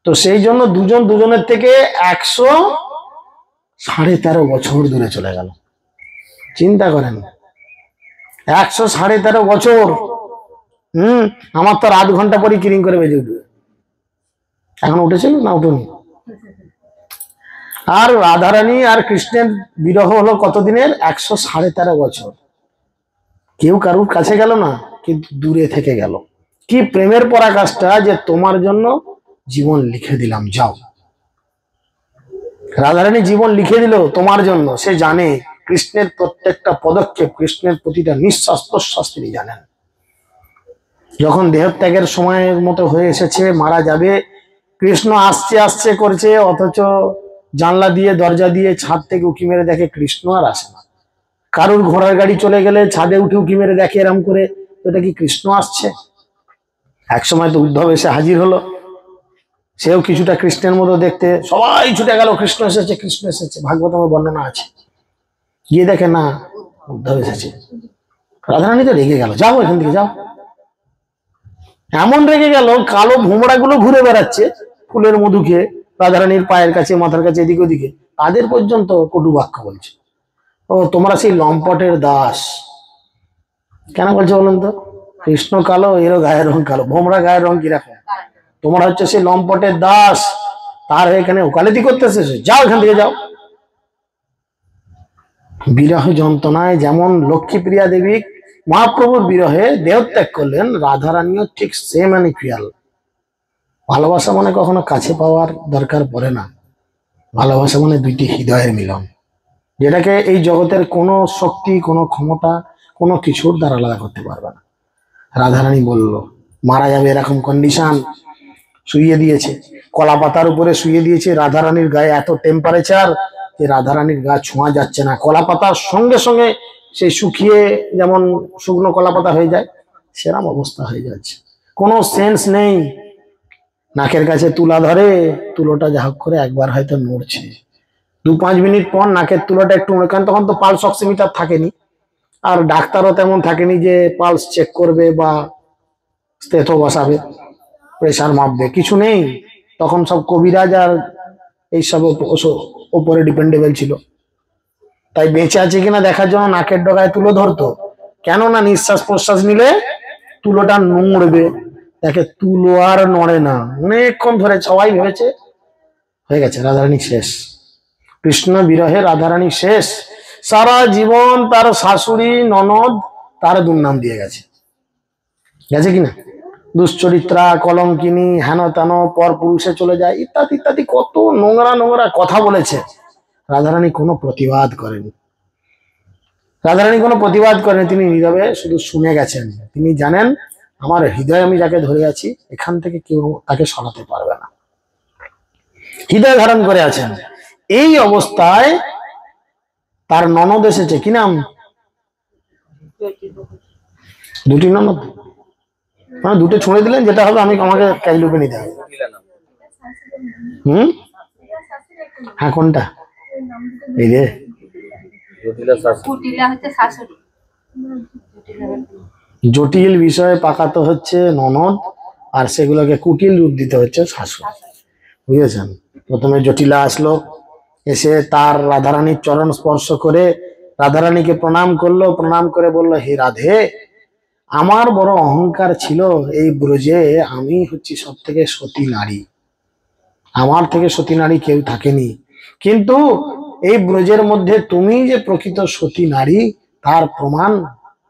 তো সেই জন্য দুজন দুজনের থেকে 113.5 বছর দূরে চলে গেল। চিন্তা করেন, 113.5 বছর। আমার তো 8 ঘন্টা পরে কিরিং করে বেজে উঠবে। এখন উঠেছিল না? উঠুনি। আর রাধারানী আর কৃষ্ণের বিরহ হলো কতদিনের? 113.5 বছর। কেউ কারুর কাছে গেল না, কিন্তু দূরে থেকে গেল। কি প্রেমের পরাকাষ্ঠা, যে তোমার জন্য জীবন লিখে দিলাম, যাও। রাধারানী জীবন লিখে দিল তোমার জন্য। সে জানে কৃষ্ণের প্রত্যেকটা পদক্ষেপ, কৃষ্ণের প্রতিটা নিঃশ্বাস প্রশ্বাস তিনি জানেন। যখন দেহত্যাগের সময়ের মতো হয়ে এসেছে, মারা যাবে, কৃষ্ণ আসছে আসছে করছে, অথচ জানলা দিয়ে, দরজা দিয়ে, ছাদ থেকে উঁকি মেরে দেখে কৃষ্ণ আর আসে না। কারুর ঘোড়ার গাড়ি চলে গেলে ছাদে উঠে উঁকি মেরে দেখে এরম করে, এটা কি কৃষ্ণ আসছে? একসময় তো উদ্ধব এসে হাজির হলো, সেও কিছুটা কৃষ্ণের মতো দেখতে, সবাই ছুটে গেল, কৃষ্ণ এসেছে, কৃষ্ণ এসেছে, ভাগবতের বর্ণনা আছে। গিয়ে দেখে না, উদ্ধব এসেছে। রাধারানী তো রেগে গেল, যাও এখান থেকে, যাও। এমন রেগে গেল, কালো ভোমরা গুলো ঘুরে বেড়াচ্ছে ফুলের মধু খেয়ে রাধারানীর পায়ের কাছে, মাথার কাছে, এদিক ওদিকে, তাদের পর্যন্ত কটু বাক্য বলছে। ও তোমরা সেই লম্পটের দাস। কেন বলছে বলুন তো? কৃষ্ণ কালো, এরও গায়ের রং কালো, ভোমরা গায়ের রং কিরকম? তোমরা হচ্ছে সেই লম্পটের দাস, তার এখানে ওকালতি করতেছে, যাও এখান থেকে, যাও। বিরহ যন্ত্রণায় যেমন লক্ষ্মীপ্রিয়া দেবী মহাপ্রভুর বিরহে দেহত্যাগ করলেন, রাধারানীও ঠিক সেম অ্যান্ড ইকুয়াল। ভালোবাসা মানে কখনো কাছে পাওয়ার দরকার পড়ে না। ভালোবাসা মানে দুইটি হৃদয়ের মিলন, যেটাকে এই জগতের কোনো শক্তি, কোনো ক্ষমতা, কোনো কিছুর দ্বারা আলাদা করতে পারবে না। রাধারানী বলল মারা যাবে, এরকম কন্ডিশন, শুইয়ে দিয়েছে, কলা পাতার উপরে শুইয়ে দিয়েছে। রাধারানীর গায়ে এত টেম্পারেচার যে রাধারানীর গা ছোঁয়া যাচ্ছে না। কলা পাতার সঙ্গে সঙ্গে সে শুকিয়ে যেমন শুকনো কলা পাতা হয়ে যায়, সেরকম অবস্থা হয়ে যাচ্ছে। কোনো সেন্স নেই। নাকের কাছে তুলা ধরে, তুলোটা যা হোক করে একবার হয়তো নড়ছে, 2-5 মিনিট পর নাকের তুলোটা একটু নড়ে, কারণ তখন তো পালস অক্সিমিটার থাকেনি, আর ডাক্তারও তেমন থাকেনি যে পালস চেক করবে বা স্টেথো বসাবে, প্রেশার মাপবে, কিছু নেই। তখন সব কবিরাজ আর এইসব ওপরে ডিপেন্ডেবল ছিল। তাই বেঁচে আছে কিনা দেখার জন্য নাকের ডগায় তুলো ধরতো, কেননা নিঃশ্বাস প্রশ্বাস নিলে তুলোটা নড়বে। দেখে তুলো আর নড়ে না, অনেকক্ষণ ধরে সবাই ভেবেছে হয়ে গেছে, রাধারানী শেষ। কৃষ্ণ বিরহে রাধারানী শেষ। সারা জীবন তার শাশুড়ি ননদ তার দুর্নাম দিয়ে গেছে, গেছে কিনা? দুশ্চরিত্রা, কলঙ্কিনী, হেন তেন, পর পুরুষে চলে যায়, ইত্যাদি ইত্যাদি কত নোংরা নোংরা কথা বলেছে। রাধারানী কোনো প্রতিবাদ করেনি। রাধারানী কোনো প্রতিবাদ করেনি, তিনি নীরবে শুধু শুনে গেছেন। তিনি জানেন আমার হৃদয় আমি যাকে ধরে আছি, এখান থেকে কেউ তাকে সরাতে পারবে না। হৃদয় ধারণ করে আছেন। এই অবস্থায় তার ননদ এসেছে, কি নাম? দুটি ননদ, মানে দুটো ছুঁড়ে দিলেন, যেটা হবে আমি আমাকে ক্যাজলুপে নিতে হবে। হ্যাঁ, কোনটা? এই রে, জটিল বিষয়ে পাকাতে হচ্ছে ননদ, আর সেগুলোকে কুটিল রূপ দিতে হচ্ছে শাশুড়ি। বুঝেছেন? প্রথমে জটিলা আসলো, এসে তার রাধারানীর চরণ স্পর্শ করে রাধারানীকে প্রণাম করলো, প্রণাম করে বলল, হে রাধে, আমার বড় অহংকার ছিল এই ব্রজে আমি হচ্ছি সব থেকে সতী নারী, আমার থেকে সতী নারী কেউ থাকেনি, কিন্তু এই ব্রজের মধ্যে তুমি যে প্রকৃত সতী নারী তার প্রমাণ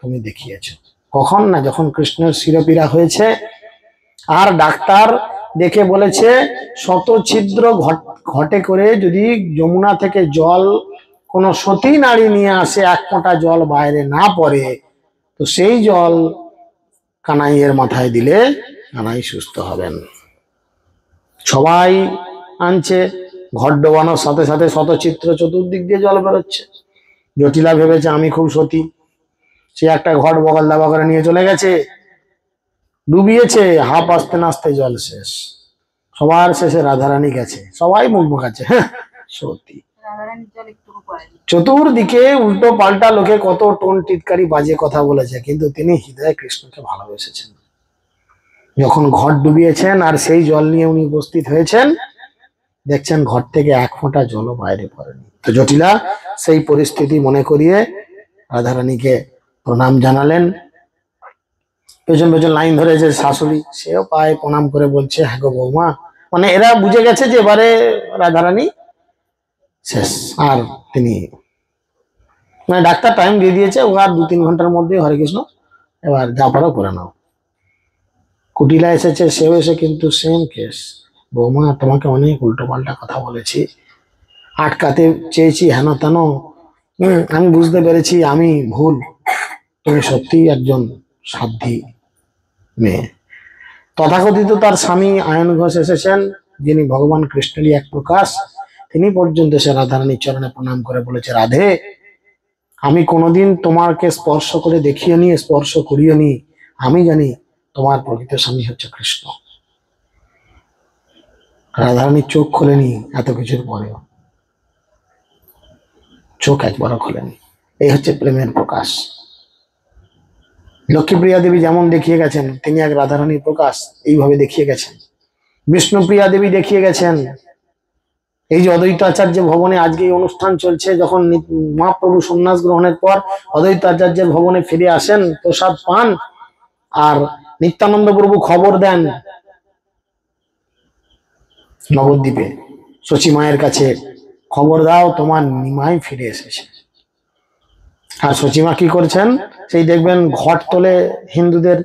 তুমি দেখিয়েছ। কখন? না যখন কৃষ্ণের শিরপীড়া হয়েছে, আর ডাক্তার দেখে বলেছে শত ছিদ্র ঘটে করে যদি যমুনা থেকে জল কোন সতী নারী নিয়ে আসে, এক ফোঁটা জল বাইরে না পড়ে, তো সেই জল কানাইয়ের মাথায় দিলে কানাই সুস্থ হবেন। সবাই আনছে, ঘট ডোবানোর সাথে সাথে শতচিত্র চতুর্দিক দিয়ে জল বেরোচ্ছে। জটিলা ভেবেছে আমি খুব সতী, সে একটা ঘট বগল দাবা করে নিয়ে চলে গেছে, ডুবিয়েছে, হাফ আসতে নাচতে জল শেষ। সবার শেষে রাধারানী গেছে, সবাই মুখ মুখাচ্ছে, হ্যাঁ সতী। চতুর্দিকে উল্টো পাল্টা লোকে কত টোন টিটকারি বাজে কথা বলেছে, কিন্তু তিনি হৃদয়ে কৃষ্ণকে ভালোবেসেছেন। যখন ঘট ডুবিয়েছেন আর সেই জল নিয়ে উনি উপস্থিত হয়েছেন, দেখছেন ঘর থেকে এক ফোঁটা জলও বাইরে পড়েনি। তো জটিলা সেই পরিস্থিতি মনে করিয়ে রাধারানীকে প্রণাম জানালেন। পেছন পেছন লাইন ধরেছে শাশুড়ি, সেও পায়ে প্রণাম করে বলছে, হ্যাঁ গো বৌমা, মানে এরা বুঝে গেছে যে এবারে রাধারানী শেষ। আর তিনি মানে ডাক্তার টাইম দিয়ে দিয়েছে, ও আর 2-3 ঘন্টার মধ্যে হরে কৃষ্ণ এবার যা পারো করে নাও। কুটিলা এসেছে, সেও এসে কিন্তু সেম কেস, বৌমা তোমাকে অনেক উল্টো পাল্টা কথা বলেছি, আটকাতে চেয়েছি হেন তেন, আমি বুঝতে পেরেছি আমি ভুল, তুমি সত্যি একজন সাধ্বী মেয়ে। তথাকথিত তার স্বামী আয়ন ঘোষ এসেছেন, যিনি ভগবান কৃষ্ণেরই এক প্রকাশ, তিনি পর্যন্ত সে রাধারানীর চরণে প্রণাম করে বলেছে, রাধে, আমি কোনোদিন তোমাকে স্পর্শ করে দেখিয়ে নি, স্পর্শ করিও নি, আমি জানি তোমার প্রকৃত স্বামী হচ্ছে কৃষ্ণ। রাধারানীর চোখ খোলেনি, এত কিছুর পরেও চোখ একবারও খোলেনি। এই হচ্ছে প্রেমের প্রকাশ। লক্ষ্মীপ্রিয়া দেবী যেমন দেখিয়ে গেছেন, তিনি এক রাধারানীর প্রকাশ, এইভাবে দেখিয়ে গেছেন। বিষ্ণুপ্রিয়া দেবী দেখিয়ে গেছেন। এই যে অদ্বৈতাচার্য ভবনে আজকে এই অনুষ্ঠান চলছে, যখন মহাপ্রভু সন্ন্যাস গ্রহণের পর অদ্বৈতাচার্যের ভবনে ফিরে আসেন, প্রসাদ পান, আর নিত্যানন্দ প্রভু খবর দেন নবদ্বীপে শচী মায়ের কাছে, খবর দাও তোমার নিমাই ফিরে এসেছে। আর শচীমা কি করছেন, সেই দেখবেন ঘট তোলে, হিন্দুদের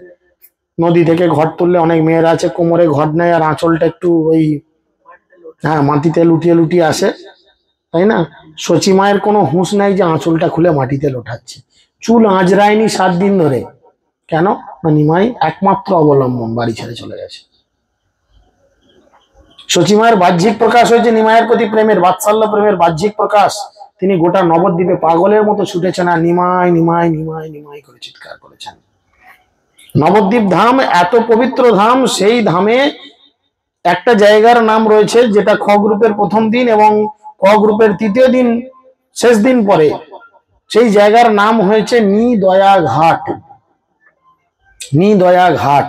নদী থেকে ঘট তুললে অনেক মেয়েরা আছে কোমরে ঘট নেয়, আর আঁচলটা একটু ওই মাটিতে লুটিয়ে লুটিয়ে আসে, তাই না? শচী মায়ের কোনো হুঁশ নাই যে আঁচলটা খুলে মাটিতে লোটাচ্ছে, চুল আঁচড়ায়নি 7 দিন ধরে। কেন? না নিমাই একমাত্র অবলম্বন, বাড়ি ছেড়ে চলে গেছে। শচী মায়ের বাহ্যিক প্রকাশ হয়েছে নিমাইয়ের প্রতি প্রেমের, বাৎসল্য প্রেমের বাহ্যিক প্রকাশ। তিনি গোটা নবদ্বীপে পাগলের মতো ছুটেছেন, আর নিমাই নিমাই নিমাই নিমাই করে চিৎকার করেছেন। নবদ্বীপ ধাম এত পবিত্র ধাম, সেই ধামে একটা জায়গার নাম রয়েছে যেটা খ গ্রুপের প্রথম দিন এবং ক গ্রুপের 3য় দিন শেষ দিন পরে, সেই জায়গার নাম হয়েছে নিদয়া ঘাট। নিদয়া ঘাট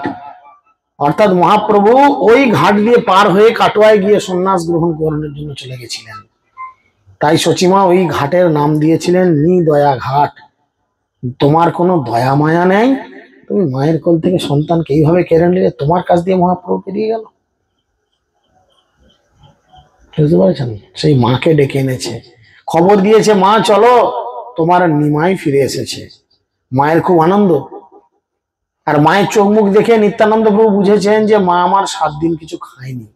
অর্থাৎ মহাপ্রভু ওই ঘাট দিয়ে পার হয়ে কাটোয়ায় গিয়ে সন্ন্যাস গ্রহণ করানোর জন্য চলে গেছিলেন। তাই শচীমা ওই ঘাটের নাম দিয়েছিলেন নিদয়া ঘাট। তোমার কোনো দয়া মায়া নেই, তুমি মায়ের কোল থেকে সন্তানকে এইভাবে কেড়ে নিলে, তোমার কাছ দিয়ে মহাপ্রভু পেরিয়ে গেল। বুঝতে পারছেন? সেই মাকে ডেকে এনেছে, খবর দিয়েছে, মা চলো তোমার নিমাই ফিরে এসেছে। মায়ের খুব আনন্দ, আর মায়ের চোখ মুখ দেখে নিত্যানন্দ প্রভু বুঝেছেন যে মা আমার 7 দিন কিছু খায়নি।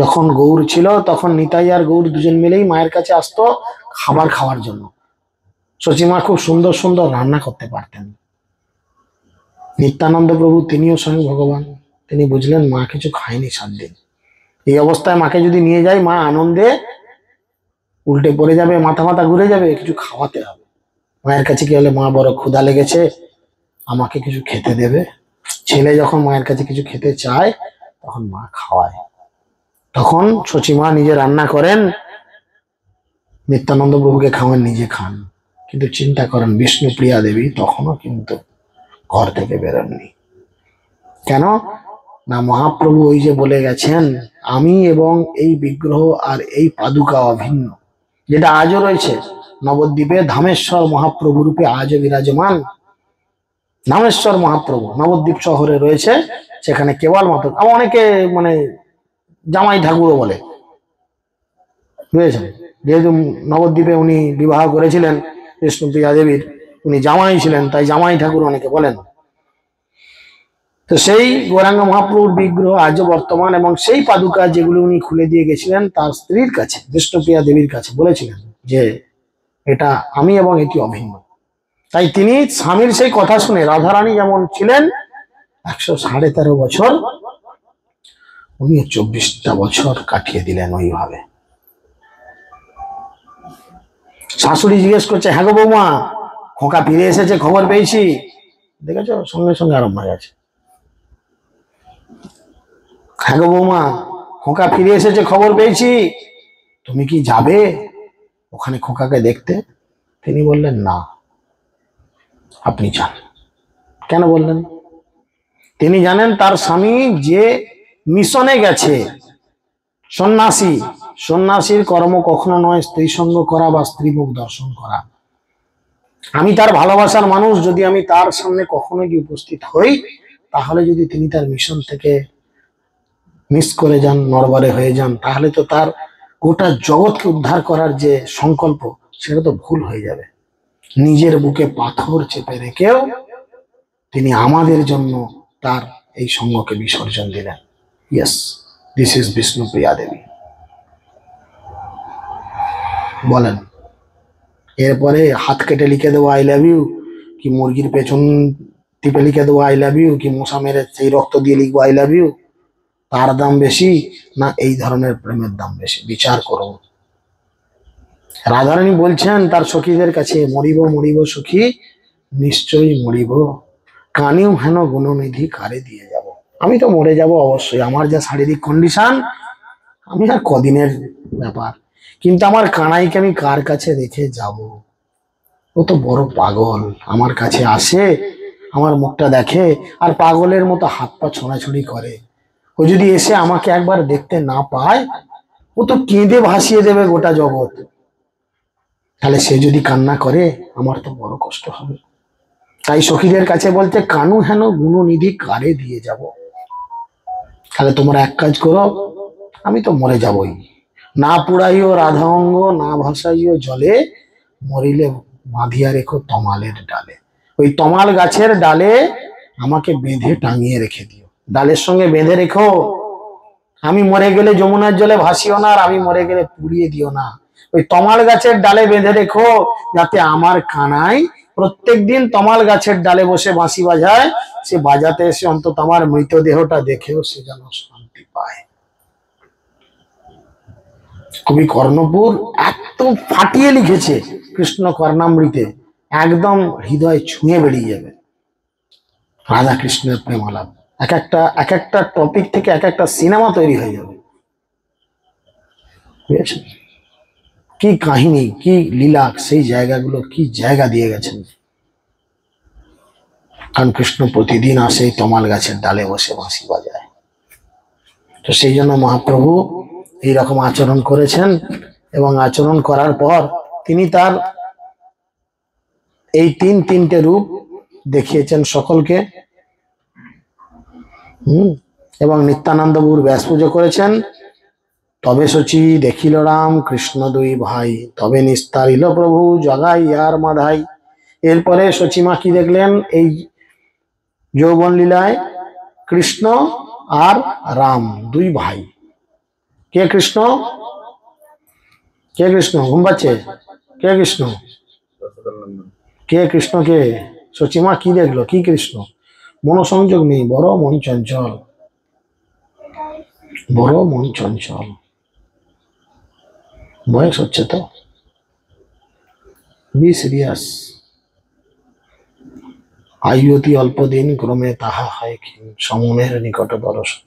যখন গৌর ছিল তখন নিতাই আর গৌর দুজন মিলেই মায়ের কাছে আসতো খাবার খাওয়ার জন্য। শচীমা খুব সুন্দর সুন্দর রান্না করতে পারতেন, নিত্যানন্দ প্রভু তিনিও স্বয়ং ভগবান। তিনি বুঝলেন মা কিছু খায়নি 7 দিন। এই অবস্থায় মাকে যদি নিয়ে যাই, মা আনন্দে উল্টে পড়ে যাবে, মাথা মাথা ঘুরে যাবে। কিছু খাওয়াতে হবে। মায়ের কাছে কি হলে, মা বড় ক্ষুধা লেগেছে, আমাকে কিছু খেতে দেবে। ছেলে যখন মায়ের কাছে কিছু খেতে চায়, তখন মা খাওয়ায়। তখন শচীমা নিজে রান্না করেন, নিত্যানন্দ প্রভুকে খাওয়ান, নিজে খান। কিন্তু চিন্তা করেন, বিষ্ণুপ্রিয়া দেবী তখনও কিন্তু ঘর থেকে বেরোননি। কেন না, মহাপ্রভু ওই যে বলে গেছেন, আমি এবং এই বিগ্রহ আর এই পাদুকা অভিন্ন, যেটা আজও রয়েছে নবদ্বীপে। ধামেশ্বর মহাপ্রভু রূপে আজও বিরাজমান। ধামেশ্বর মহাপ্রভু নবদ্বীপ শহরে রয়েছে। সেখানে কেবলমাত্র অনেকে মানে জামাই ঠাকুরও বলে, বুঝেছেন? যেহেতু নবদ্বীপে উনি বিবাহ করেছিলেন বিষ্ণুপ্রিয়া দেবীর, উনি জামাই ছিলেন, তাই জামাই ঠাকুর অনেকে বলেন। তো সেই গৌরাঙ্গ মহাপ্রভুর বিগ্রহ আজও বর্তমান, এবং সেই পাদুকা যেগুলো উনি খুলে দিয়ে গেছিলেন তার স্ত্রীর কাছে, বিষ্ণুপ্রিয়া দেবীর কাছে বলেছিলেন যে এটা আমি এবং এটি অভিন্ন। তাই তিনি স্বামীর সেই কথা শুনে, রাধারানী যেমন ছিলেন 113.5 বছর, উনি 24টা বছর কাটিয়ে দিলেন ওইভাবে। শাশুড়ি জিজ্ঞেস করছে, হ্যাঁ গো বৌমা, খোকা ফিরে এসেছে, খবর পেয়েছি। দেখেছো, সঙ্গে সঙ্গে আরম্ভ হয়ে গেছে। হ্যাঁ গো বৌমা, খোকা ফিরে এসেছে, খবর পেয়েছি। তুমি কি যাবে ওখানে খোকাকে দেখতে? তিনি বললেন, না, আপনি যান। কেন বললেন? তিনি জানেন তার স্বামী যে মিশনে গেছে, সন্ন্যাসী, সন্ন্যাসীর কর্ম কখনো নয় স্ত্রী সঙ্গ করা বা স্ত্রী মুখ দর্শন করা। আমি তার ভালোবাসার মানুষ, যদি আমি তার সামনে কখনো গিয়ে উপস্থিত হই, তাহলে যদি তিনি তার মিশন থেকে মিস করে যান, নড়বড়ে হয়ে যান, তাহলে তো তার গোটা জগৎকে উদ্ধার করার যে সংকল্প, সেটা তো ভুল হয়ে যাবে। নিজের বুকে পাথর চেপে রেখেও তিনি আমাদের জন্য তার এই সঙ্গকে বিসর্জন দিলেন। ইয়েস, দিস ইজ বিষ্ণুপ্রিয়া দেবী। বলেন, এরপরে হাত কেটে লিখে দেবো আই লাভ ইউ, কি মুরগির পেছন টিপে লিখে দেবো আই লাভ ইউ, কি মশা মেরে সেই রক্ত দিয়ে লিখবো আই লাভ ইউ? তার দাম বেশি না এই ধরনের প্রেমের দাম বেশি? বিচার করো। রাধারানী বলছেন তার সখীদের কাছে, মরিব মরিব সখী, নিশ্চয়ই মরিব, কানিও হেন গুণনিধি কারে দিয়ে যাব। আমি তো মরে যাব অবশ্যই, আমার যা শারীরিক কন্ডিশন, আমি আর কদিনের ব্যাপার। কিন্তু আমার কানাইকে আমি কার কাছে রেখে যাব? ও তো বড় পাগল, আমার কাছে আসে, আমার মুখটা দেখে, আর পাগলের মতো হাত পা ছোঁড়াছুড়ি করে। ও যদি এসে আমাকে একবার দেখতে না পায়, ও তো কেঁদে ভাসিয়ে দেবে গোটা জগৎ। তাহলে সে যদি কান্না করে, আমার তো বড় কষ্ট হবে। তাই সখীদের কাছে বলতে, কানু হেন গুণনিধি কারে দিয়ে যাব। তাহলে তোমরা এক কাজ করো, আমি তো মরে যাবই, না পুড়াইও রাধা অঙ্গ, না ভাসাইও জলে, মরিলে বাঁধিয়া রেখো তমালের ডালে। ওই তমাল গাছের ডালে আমাকে বেঁধে টাঙিয়ে রেখে দিও, ডালের সঙ্গে বেঁধে রেখো। আমি মরে গেলে যমুনার জলে ভাসিও না, আর আমি মরে গেলে পুড়িয়ে দিও না। ওই তমাল গাছের ডালে বেঁধে রেখো, যাতে আমার কানাই প্রত্যেকদিন তমাল গাছের ডালে বসে বাঁশি বাজায়, সে বাজাতে এসে অন্তত আমার মৃতদেহটা দেখেও সে যেন শান্তি পায়। কবি কর্ণপুর এত ফাটিয়ে লিখেছে কৃষ্ণ কর্ণামৃতে, একদম হৃদয় ছুঁয়ে বেরিয়ে যাবে। রাধা কৃষ্ণের প্রেম আলাপ, এক একটা টপিক থেকে এক একটা সিনেমা তৈরি হয়ে যাবে। বুঝেছেন? কি কাহিনী, কি লীলা, সেই জায়গাগুলো কি জায়গা দিয়ে গেছেন। কারণ কৃষ্ণ প্রতিদিন আসে তমাল গাছের ডালে বসে বাঁশি বাজায়। তো সেই জন্য মহাপ্রভু এইরকম আচরণ করেছেন, এবং আচরণ করার পর তিনি তার এই তিনটে রূপ দেখিয়েছেন সকলকে। এবং নিত্যানন্দ প্রভুর ব্যাস পুজো করেছেন। তবে শচী দেখিল রাম কৃষ্ণ দুই ভাই, তবে নিস্তারিল প্রভু জগাই আর মাধাই। এরপরে শচীমা কি দেখলেন? এই যৌবন লীলায় কৃষ্ণ আর রাম দুই ভাই। কে কৃষ্ণ? কে কৃষ্ণ? ঘুম পাচ্ছে? কে কৃষ্ণ? কে কৃষ্ণ? কে? শচীমা কি দেখলো? কি কৃষ্ণ? মনোসংযোগ নেই, বড় মন চঞ্চল, বড় মন চঞ্চল। বয়স হচ্ছে তো, বি সিরিয়াস। আয়ু অতি অল্প দিন, ক্রমে তাহা হয় ক্ষীণ, সমনের নিকট দর্শন।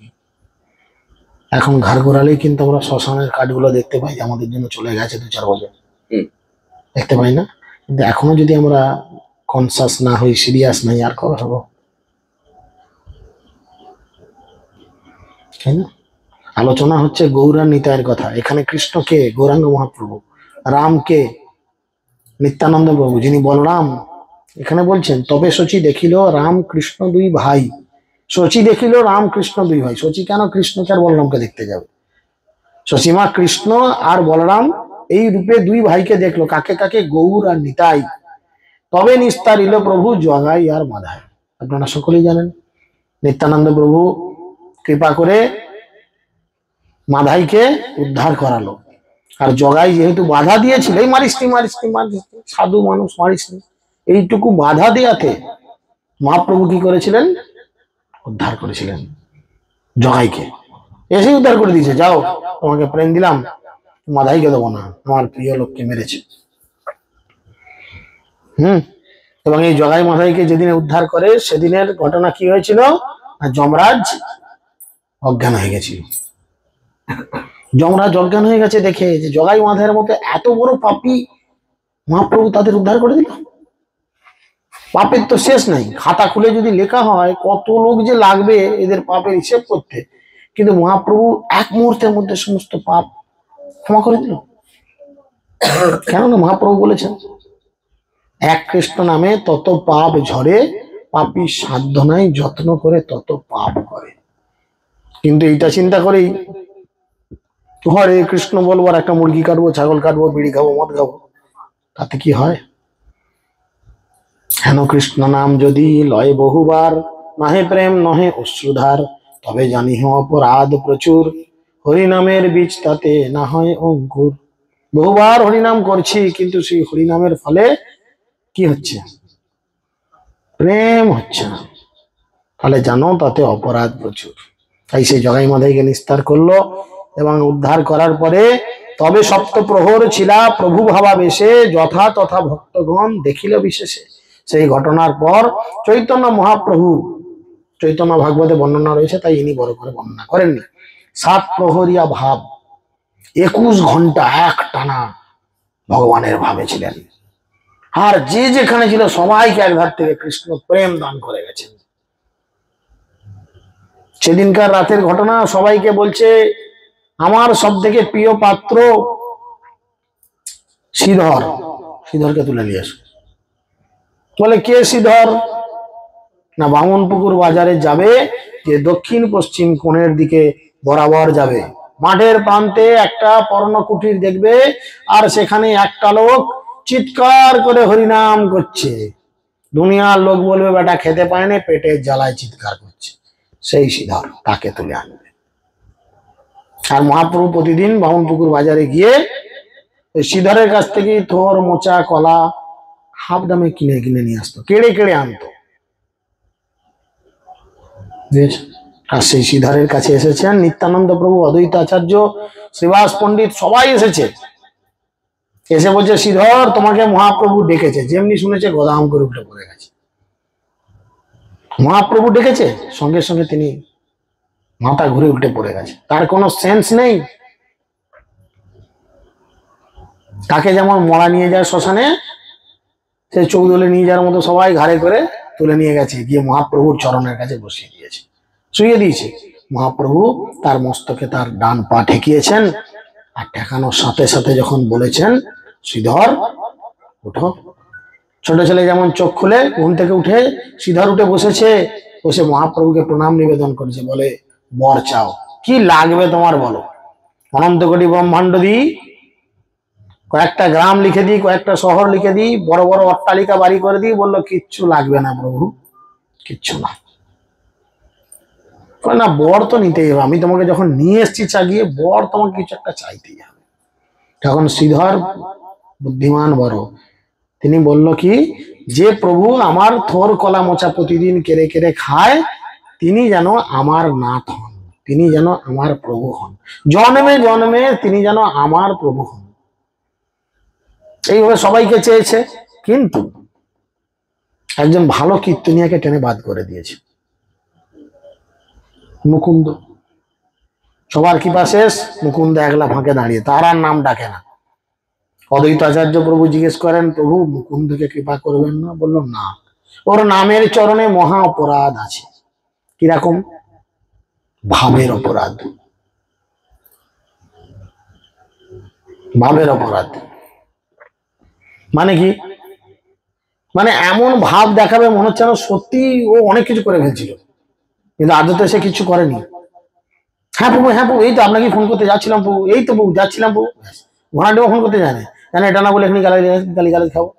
এখন ঘাড় ঘোরালেই কিন্তু আমরা শ্মশানের কাঠগুলো দেখতে পাই, আমাদের জন্য চলে গেছে 2-4 বছর, দেখতে পাই না? কিন্তু এখনো যদি আমরা কনসাস না হই, সিরিয়াস নাই, আর কবে হবো? তাই না? আলোচনা হচ্ছে গৌরার নিতায়ের কথা। এখানে কৃষ্ণকে গৌরাঙ্গ মহাপ্রভু, রামকে নিত্যানন্দ প্রভু, যিনি বলরাম। এখানে বলছেন তবে শচী দেখিল রাম কৃষ্ণ দুই ভাই। শচী দেখিল রাম কৃষ্ণ দুই ভাই। শচী কেন কৃষ্ণকে আর বলরামকে দেখতে যাবে? শচীমা কৃষ্ণ আর বলরাম এই রূপে দুই ভাইকে দেখলো। কাকে কাকে? গৌর আর নিতাই। তবে নিস্তারিল প্রভু জগাই আর মাধায়। আপনারা সকলেই জানেন নিত্যানন্দ প্রভু কৃপা করে মাধাইকে উদ্ধার করালো। আর জগাই যেহেতু বাধা দিয়েছিল, এই মারিসনি মারিসনি মারিসনি, সাধু মানুষ মারিসনি, এইটুকু বাধা দেওয়াতে মহাপ্রভু কি করেছিলেন? উদ্ধার করেছিলেন জগাইকে। এসে উদ্ধার করে দিয়েছে, যাও তোমাকে প্রেম দিলাম, মাধাইকে দেবো না, আমার প্রিয় লোককে মেরেছে। এবং এই জগাই মাধাইকে যেদিনে উদ্ধার করে সেদিনের ঘটনা কি হয়েছিল? যমরাজ অজ্ঞান হয়ে গেছিল। যমরাজ অজ্ঞান হয়ে গেছে দেখে যে জগাই মাধাইয়ের মতো এত বড় পাপী মহাপ্রভু তাদের উদ্ধার করে দিল। পাপের তো শেষ নাই, খাতা খুলে যদি লেখা হয় কত লোক যে লাগবে এদের পাপের হিসেব করতে, কিন্তু মহাপ্রভু এক মুহূর্তের মধ্যে সমস্ত পাপ ক্ষমা করে দিল। কেননা মহাপ্রভু বলেছেন, এক কৃষ্ণ নামে তত পাপ ঝরে, পাপী সাধনায় যত্ন করে তত পাপ করে। কিন্তু এইটা চিন্তা করেই হরে কৃষ্ণ বলবো আর একটা মুরগি কাটবো, ছাগল কাটবো, বিড়ি খাবো, মদ খাবো, তাতে কি হয়? হেন কৃষ্ণ নাম যদি লয় বহুবার, নহে প্রেম নহে অশ্রুধার, তবে জানিহ অপরাধ প্রচুর, হরিনামের বীজ তাতে না হয় অঙ্কুর। বহুবার হরিনাম করছি, কিন্তু সেই হরিনামের ফলে কি হচ্ছে? প্রেম হচ্ছে না। তাহলে জানো তাতে অপরাধ প্রচুর। তাই সেই জগাই মাধাইকে নিস্তার করলো এবং উদ্ধার করার পরে তবে সপ্তপ্রহর ছিলা প্রভু ভাবাবেশে, যথা তথা ভক্তগণ দেখিল বিশেষে। সেই ঘটনার পর চৈতন্য মহাপ্রভু, চৈতন্য ভাগবতে বর্ণনা রয়েছে, তাই ইনি বড় করে বর্ণনা করেননি। 7 প্রহরিয়া ভাব, 21 ঘন্টা এক টানা ভগবানের ভাবে ছিলেন। আর যে যেখানে ছিল সবাইকে একধার থেকে কৃষ্ণ প্রেম দান করে গেছেন। সেদিনকার রাতের ঘটনা সবাইকে বলছে, আমার সব থেকে প্রিয় পাত্র শ্রীধর, শ্রীধরকে তুলে নিয়ে এসো। বলে কে শ্রীধর? না, বামনপুকুর বাজারে যাবে, যে দক্ষিণ পশ্চিম কোণের দিকে বরাবর যাবে, মাঠের প্রান্তে একটা পর্ণকুটির দেখবে, আর সেখানে একটা লোক চিৎকার করে হরিনাম করছে। দুনিয়ার লোক বলবে বেটা খেতে পায় না, পেটের জ্বালায় চিৎকার করছে, সেই শ্রীধর, তাকে তুলে আনবে। আর মহাপ্রভু প্রতিদিন বামনপুকুর বাজারে গিয়ে ওই শ্রীধরের কাছ থেকে থোর, মোচা, কলা হাফ দামে কিনে কিনে নিয়ে আসতো, কেড়ে কেড়ে আনতো। আর সেই শ্রীধরের কাছে এসেছেন নিত্যানন্দ প্রভু, অদ্বৈত আচার্য, শ্রীবাস পণ্ডিত, সবাই এসেছে। এসে বলছে, শ্রীধর তোমাকে মহাপ্রভু ডেকেছে। যেমনি শুনেছে গোদাম করে উঠে পড়ে গেছে। মহাপ্রভু ডেকেছে, সঙ্গে সঙ্গে তিনি মাথা ঘুরে উঠে পড়ে গেছে। তার কোনো সেন্স নেই। তাকে যেমন মরা নিয়ে যায় শ্মশানে, সে চৌদলে নিয়ে যাওয়ার মতো সবাই ঘাড়ে করে তুলে নিয়ে গেছে, গিয়ে মহাপ্রভুর চরণের কাছে বসিয়ে দিয়েছে, শুয়ে দিয়েছে। মহাপ্রভু তার মস্তকে তার ডান পা ঠেকিয়েছেন, আর ঠেকানোর সাথে সাথে যখন বলেছেন, শ্রীধর উঠো। ছোট ছেলে যেমন চোখ খুলে ঘুম থেকে উঠে, শ্রীধর উঠে বসেছে, বসে মহাপ্রভুকে প্রণাম নিবেদন করেছে। বলে, বর চাও, কি লাগবে তোমার বলো। অনন্ত কোটি ব্রহ্মাণ্ড দিই, কয়েকটা গ্রাম লিখে দিই, কয়েকটা শহর লিখে দিই, বড় বড় অট্টালিকা বাড়ি করে দিই। বললো, কিচ্ছু লাগবে না প্রভু, কিচ্ছু না। না, বর তো নিতেই হবে, আমি তোমাকে যখন নিয়ে এসছি চাগিয়ে, বর তোমাকে কিছু একটা চাইতেই হবে। তখন শ্রীধর বুদ্ধিমান বড়, তিনি বলল কি, যে প্রভু আমার থোর কলা মোচা প্রতিদিন কেড়ে কেড়ে খায়, তিনি যেন আমার নাথ হন, তিনি যেন আমার প্রভু হন, জন্মে জন্মে তিনি যেন আমার প্রভু হন। এইভাবে সবাইকে চেয়েছে, কিন্তু একজন ভালো কীর্তনিয়াকে টেনে বাদ করে দিয়েছে, মুকুন্দ। সবার কৃপা শেষ, মুকুন্দ একলা ফাঁকে দাঁড়িয়ে, তার আর নাম ডাকে না। অদ্বৈত আচার্য প্রভু জিজ্ঞেস করেন, প্রভু মুকুন্দকে কৃপা করবেন না? বলল না, ওর নামের চরণে মহা অপরাধ আছে। কিরকম? ভাবের অপরাধ, ভাবের অপরাধ। মানে কি? মানে এমন ভাব দেখাবে মনে হচ্ছে না সত্যি ও অনেক কিছু করে ফেলছিল, কিন্তু আদতে সে কিছু করেনি। হ্যাঁ প্রভু, হ্যাঁ প্রভু, এই তো আপনাকে ফোন করতে যাচ্ছিলাম প্রভু, এই তো প্রভু যাচ্ছিলাম প্রভু। ঘোড়াটিও ফোন করতে জানে, জানে এটা না বলে এখানে গালি গালি খাবো।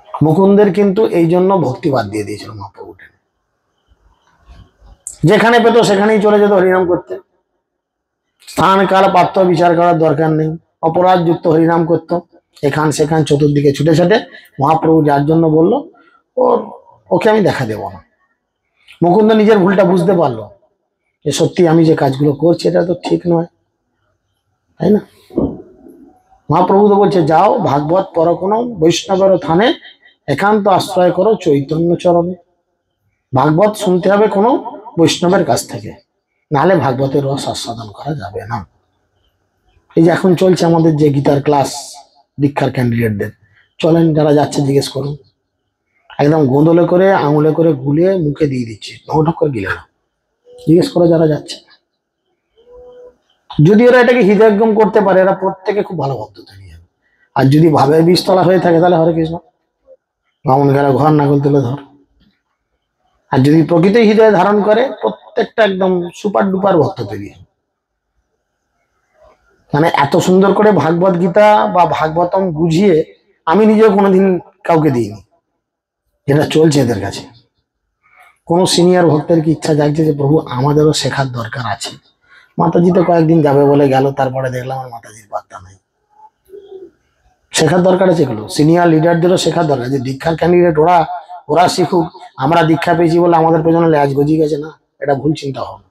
মুকুন্দের কিন্তু এই জন্য ভক্তি বাদ দিয়ে দিয়েছিল মহাপ্রভু। যেখানে পেত সেখানেই চলে যেত হরিনাম করতে, স্থান কাল পাত্র বিচার করার দরকার নেই, অপরাধ যুক্ত হরিনাম করতো এখান সেখান চতুর্দিকে ছুটে ছুটে। মহাপ্রভু যার জন্য বললো ওকে আমি দেখা দেব না। মুকুন্দ নিজের ভুলটা বুঝতে পারলো যে সত্যি আমি যে কাজগুলো করছি এটা তো ঠিক নয়, তাই না? মহাপ্রভু তো বলছে, যাও ভাগবত পর কোনো বৈষ্ণবের থানে একান্ত আশ্রয় করো চৈতন্য চরণে। ভাগবত শুনতে হবে কোনো বৈষ্ণবের কাছ থেকে, নাহলে ভাগবতের রস আস্বাদন করা যাবে না। এই যে এখন চলছে আমাদের যে গীতার ক্লাস, দীক্ষার ক্যান্ডিডেটদের, চলেন যারা যাচ্ছে জিজ্ঞেস করুন, একদম গোঁদলে করে আঙুলে করে গুলিয়ে মুখে দিয়ে দিচ্ছে, ঢক করে গিলে না। জিজ্ঞেস করো যারা যাচ্ছে, যদি ওরা এটাকে হৃদয়ঙ্গম করতে পারে, এরা প্রত্যেকে খুব ভালো পদ্ধতি নিয়ে যাবে। আর যদি ভাবের বীজতলা হয়ে থাকে তাহলে হরে কৃষ্ণ, বামন গেলে ঘর নাগল তুলে ধর। আর যদি প্রকৃত হৃদয়ে ধারণ করে, প্রত্যেকটা একদম সুপার ডুপার ভক্ত তৈরি হয়। মানে এত সুন্দর করে ভাগবত গীতা বা ভাগবতম বুঝিয়ে আমি নিজেও কোনোদিন কাউকে দিইনি, যেটা চলছে এদের কাছে। কোনো সিনিয়র ভক্তের কি ইচ্ছা জাগছে যে প্রভু আমাদেরও শেখার দরকার আছে? মাতাজি তো কয়েকদিন যাবে বলে গেল, তারপরে দেখলাম আর মাতাজির বার্তা নাই। শেখার দরকার আছে এগুলো, সিনিয়র লিডারদেরও শেখার দরকার, যে দীক্ষার ক্যান্ডিডেট ওরা শিখুক। আমরা দীক্ষা পেয়েছি বলে আমাদের পেছনে ল্যাজ গজি গেছে না, এটা ভুল চিন্তা ভাবনা।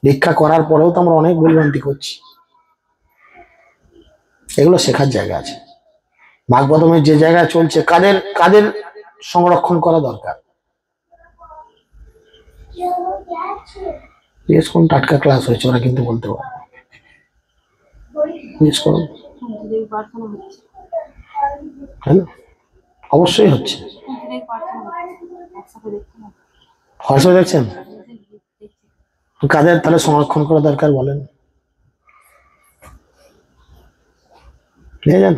দীক্ষা করার পরেও তো আমরা অনেক ভুলভ্রান্তি করছি, এগুলো শেখার জায়গা আছে। ভাগবতমের যে জায়গায় চলছে, কাদের কাদের সংরক্ষণ করা দরকার, জিজ্ঞেস করুন। টাটকা ক্লাস হয়েছে, ওরা কিন্তু বলতে পারে, জিজ্ঞেস করুন। তাই না? অবশ্যই হচ্ছে। হোয়াটসঅ্যাপে দেখছেন? কাদের তাহলে সংরক্ষণ করা দরকার বলেন? বুঝলেন?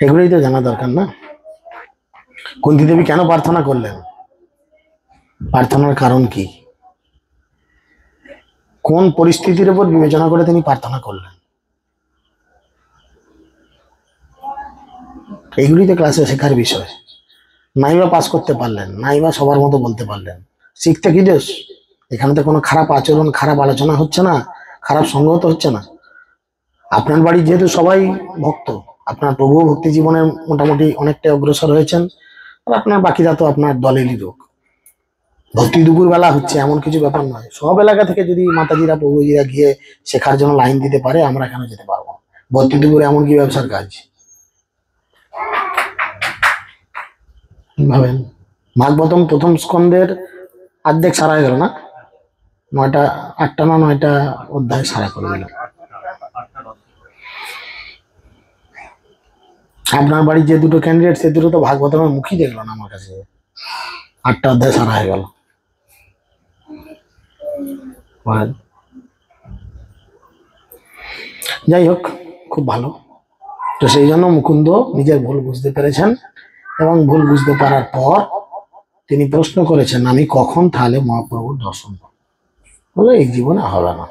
এগুলোই তো জানা দরকার না। কুন্তী দেবী কেন প্রার্থনা করলেন? প্রার্থনার কারণ কি? কোন পরিস্থিতির উপর বিবেচনা করে তিনি প্রার্থনা করলেন? এইগুলিতে ক্লাসে শেখার বিষয়। নাইবা পাস করতে পারলেন, নাইবা সবার মতো বলতে পারলেন, শিখতে কি দোষ? এখানে তো কোনো খারাপ আচরণ, খারাপ আলোচনা হচ্ছে না, খারাপ সঙ্গত হচ্ছে না। আপনার বাড়ি যেহেতু সবাই ভক্ত, আপনার প্রভু ভক্তি জীবনে মোটামুটি অনেকটাই অগ্রসর হয়েছেন, আর আপনার বাকিরা তো আপনার দলেরই লোক। ভক্তি দুপুর বেলা হচ্ছে এমন কিছু ব্যাপার নয়। সব এলাকা থেকে যদি মাতাজিরা প্রভুজিরা গিয়ে শেখার জন্য লাইন দিতে পারে, আমরা কেন যেতে পারবো? ভক্তি দুপুরে এমন কি ব্যবসার কাজ ভাবেন? ভাগবতম প্রথম স্কন্ধের অর্ধেক সারা হয়ে গেল না? 8টা না 9টা অধ্যায় সারা করে দিল। আপনার বাড়ির যে দুটো ক্যান্ডিডেট, সে দুটো তো ভাগবতমের মুখই দেখলো না আমার কাছে, 8টা অধ্যায় সারা হয়ে গেল। যাই হোক, খুব ভালো। তো সেই জন্য মুকুন্দ নিজের ভুল বুঝতে পেরেছেন, এবং ভুল বুঝতে পারার পর তিনি প্রশ্ন করেছেন, আমি কখন তাহলে মহাপ্রভুর দর্শন পাবো? বলে এই জীবনে হবে না।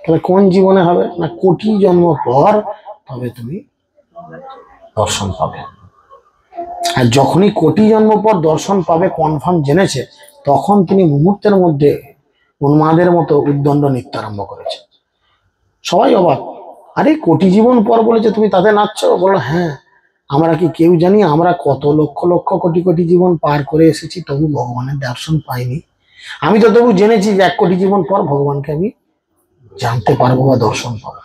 তাহলে কোন জীবনে হবে? না, কোটি জন্ম পর তবে তুমি দর্শন পাবে। আর যখনই কোটি জন্ম পর দর্শন পাবে কনফার্ম জেনেছে, তখন তিনি মুহূর্তের মধ্যে উন্মাদের মতো উদ্দণ্ড নৃত্য আরম্ভ করেছে। সবাই অবাক, আরে কোটি জীবন পর বলেছে তুমি তাতে নাচছো? বললো হ্যাঁ, আমরা কি কেউ জানি আমরা কত লক্ষ লক্ষ কোটি কোটি জীবন পার করে এসেছি, তবু ভগবানের দর্শন পাইনি। আমি তো তবু জেনেছি যে 1 কোটি জীবন পর ভগবানকে আমি জানতে পারবো বা দর্শন পাবো।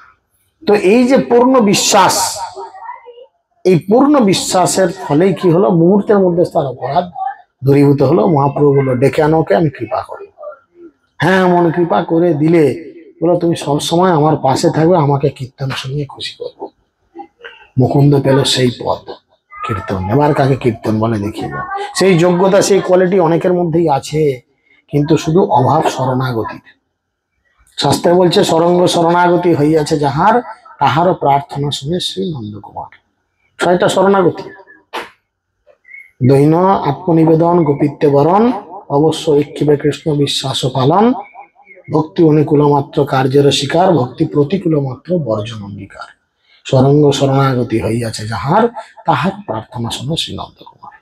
তো এই যে পূর্ণ বিশ্বাস, এই পূর্ণ বিশ্বাসের ফলেই কি হলো, মুহূর্তের মধ্যে তার অপরাধ দূরীভূত হলো। মহাপ্রভু বললো ডেকে আনো ওকে, আমি কৃপা করবো। হ্যাঁ, এমন কৃপা করে দিলে, বলো তুমি সবসময় আমার পাশে থাকবে, আমাকে কীর্তন শুনিয়ে খুশি করবে। মুকুন্দ পেল সেই পদ, কীর্তন। এবার কাকে কীর্তন বলে দেখিয়ে দাও। সেই যোগ্যতা, সেই কোয়ালিটি অনেকের মধ্যেই আছে, কিন্তু শুধু অভাব শরণাগতির। শাস্ত্রে বলছে সরঙ্গ শরণাগতি হইয়াছে যাহার, তাহারও প্রার্থনা শুনে শ্রী নন্দকুমার। 6টা শরণাগতি: দৈন আত্মনিবেদন, গোপিত্বে বরণ, অবশ্য ইক্ষিবে কৃষ্ণ বিশ্বাস ও পালন, ভক্তি অনুকূল মাত্র কার্যের শিকার, ভক্তি প্রতিকূল মাত্র বর্জন অঙ্গীকার। সরঙ্গ শরণাগতি হইয়াছে যাহার, তাহার প্রার্থনা শুনে শ্রী নন্দকুমার।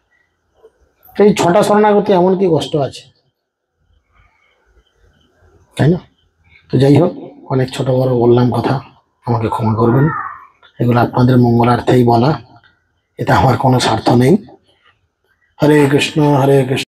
এই 6টা শরণাগতি এমন কি কষ্ট আছে, তাই না? তো যাই হোক, অনেক ছোট বড় বললাম কথা, আমাকে ক্ষমা করবেন। এগুলো আপনাদের মঙ্গলার্থেই বলা, এটা আমার কোনো স্বার্থ নেই। হরে কৃষ্ণ হরে কৃষ্ণ।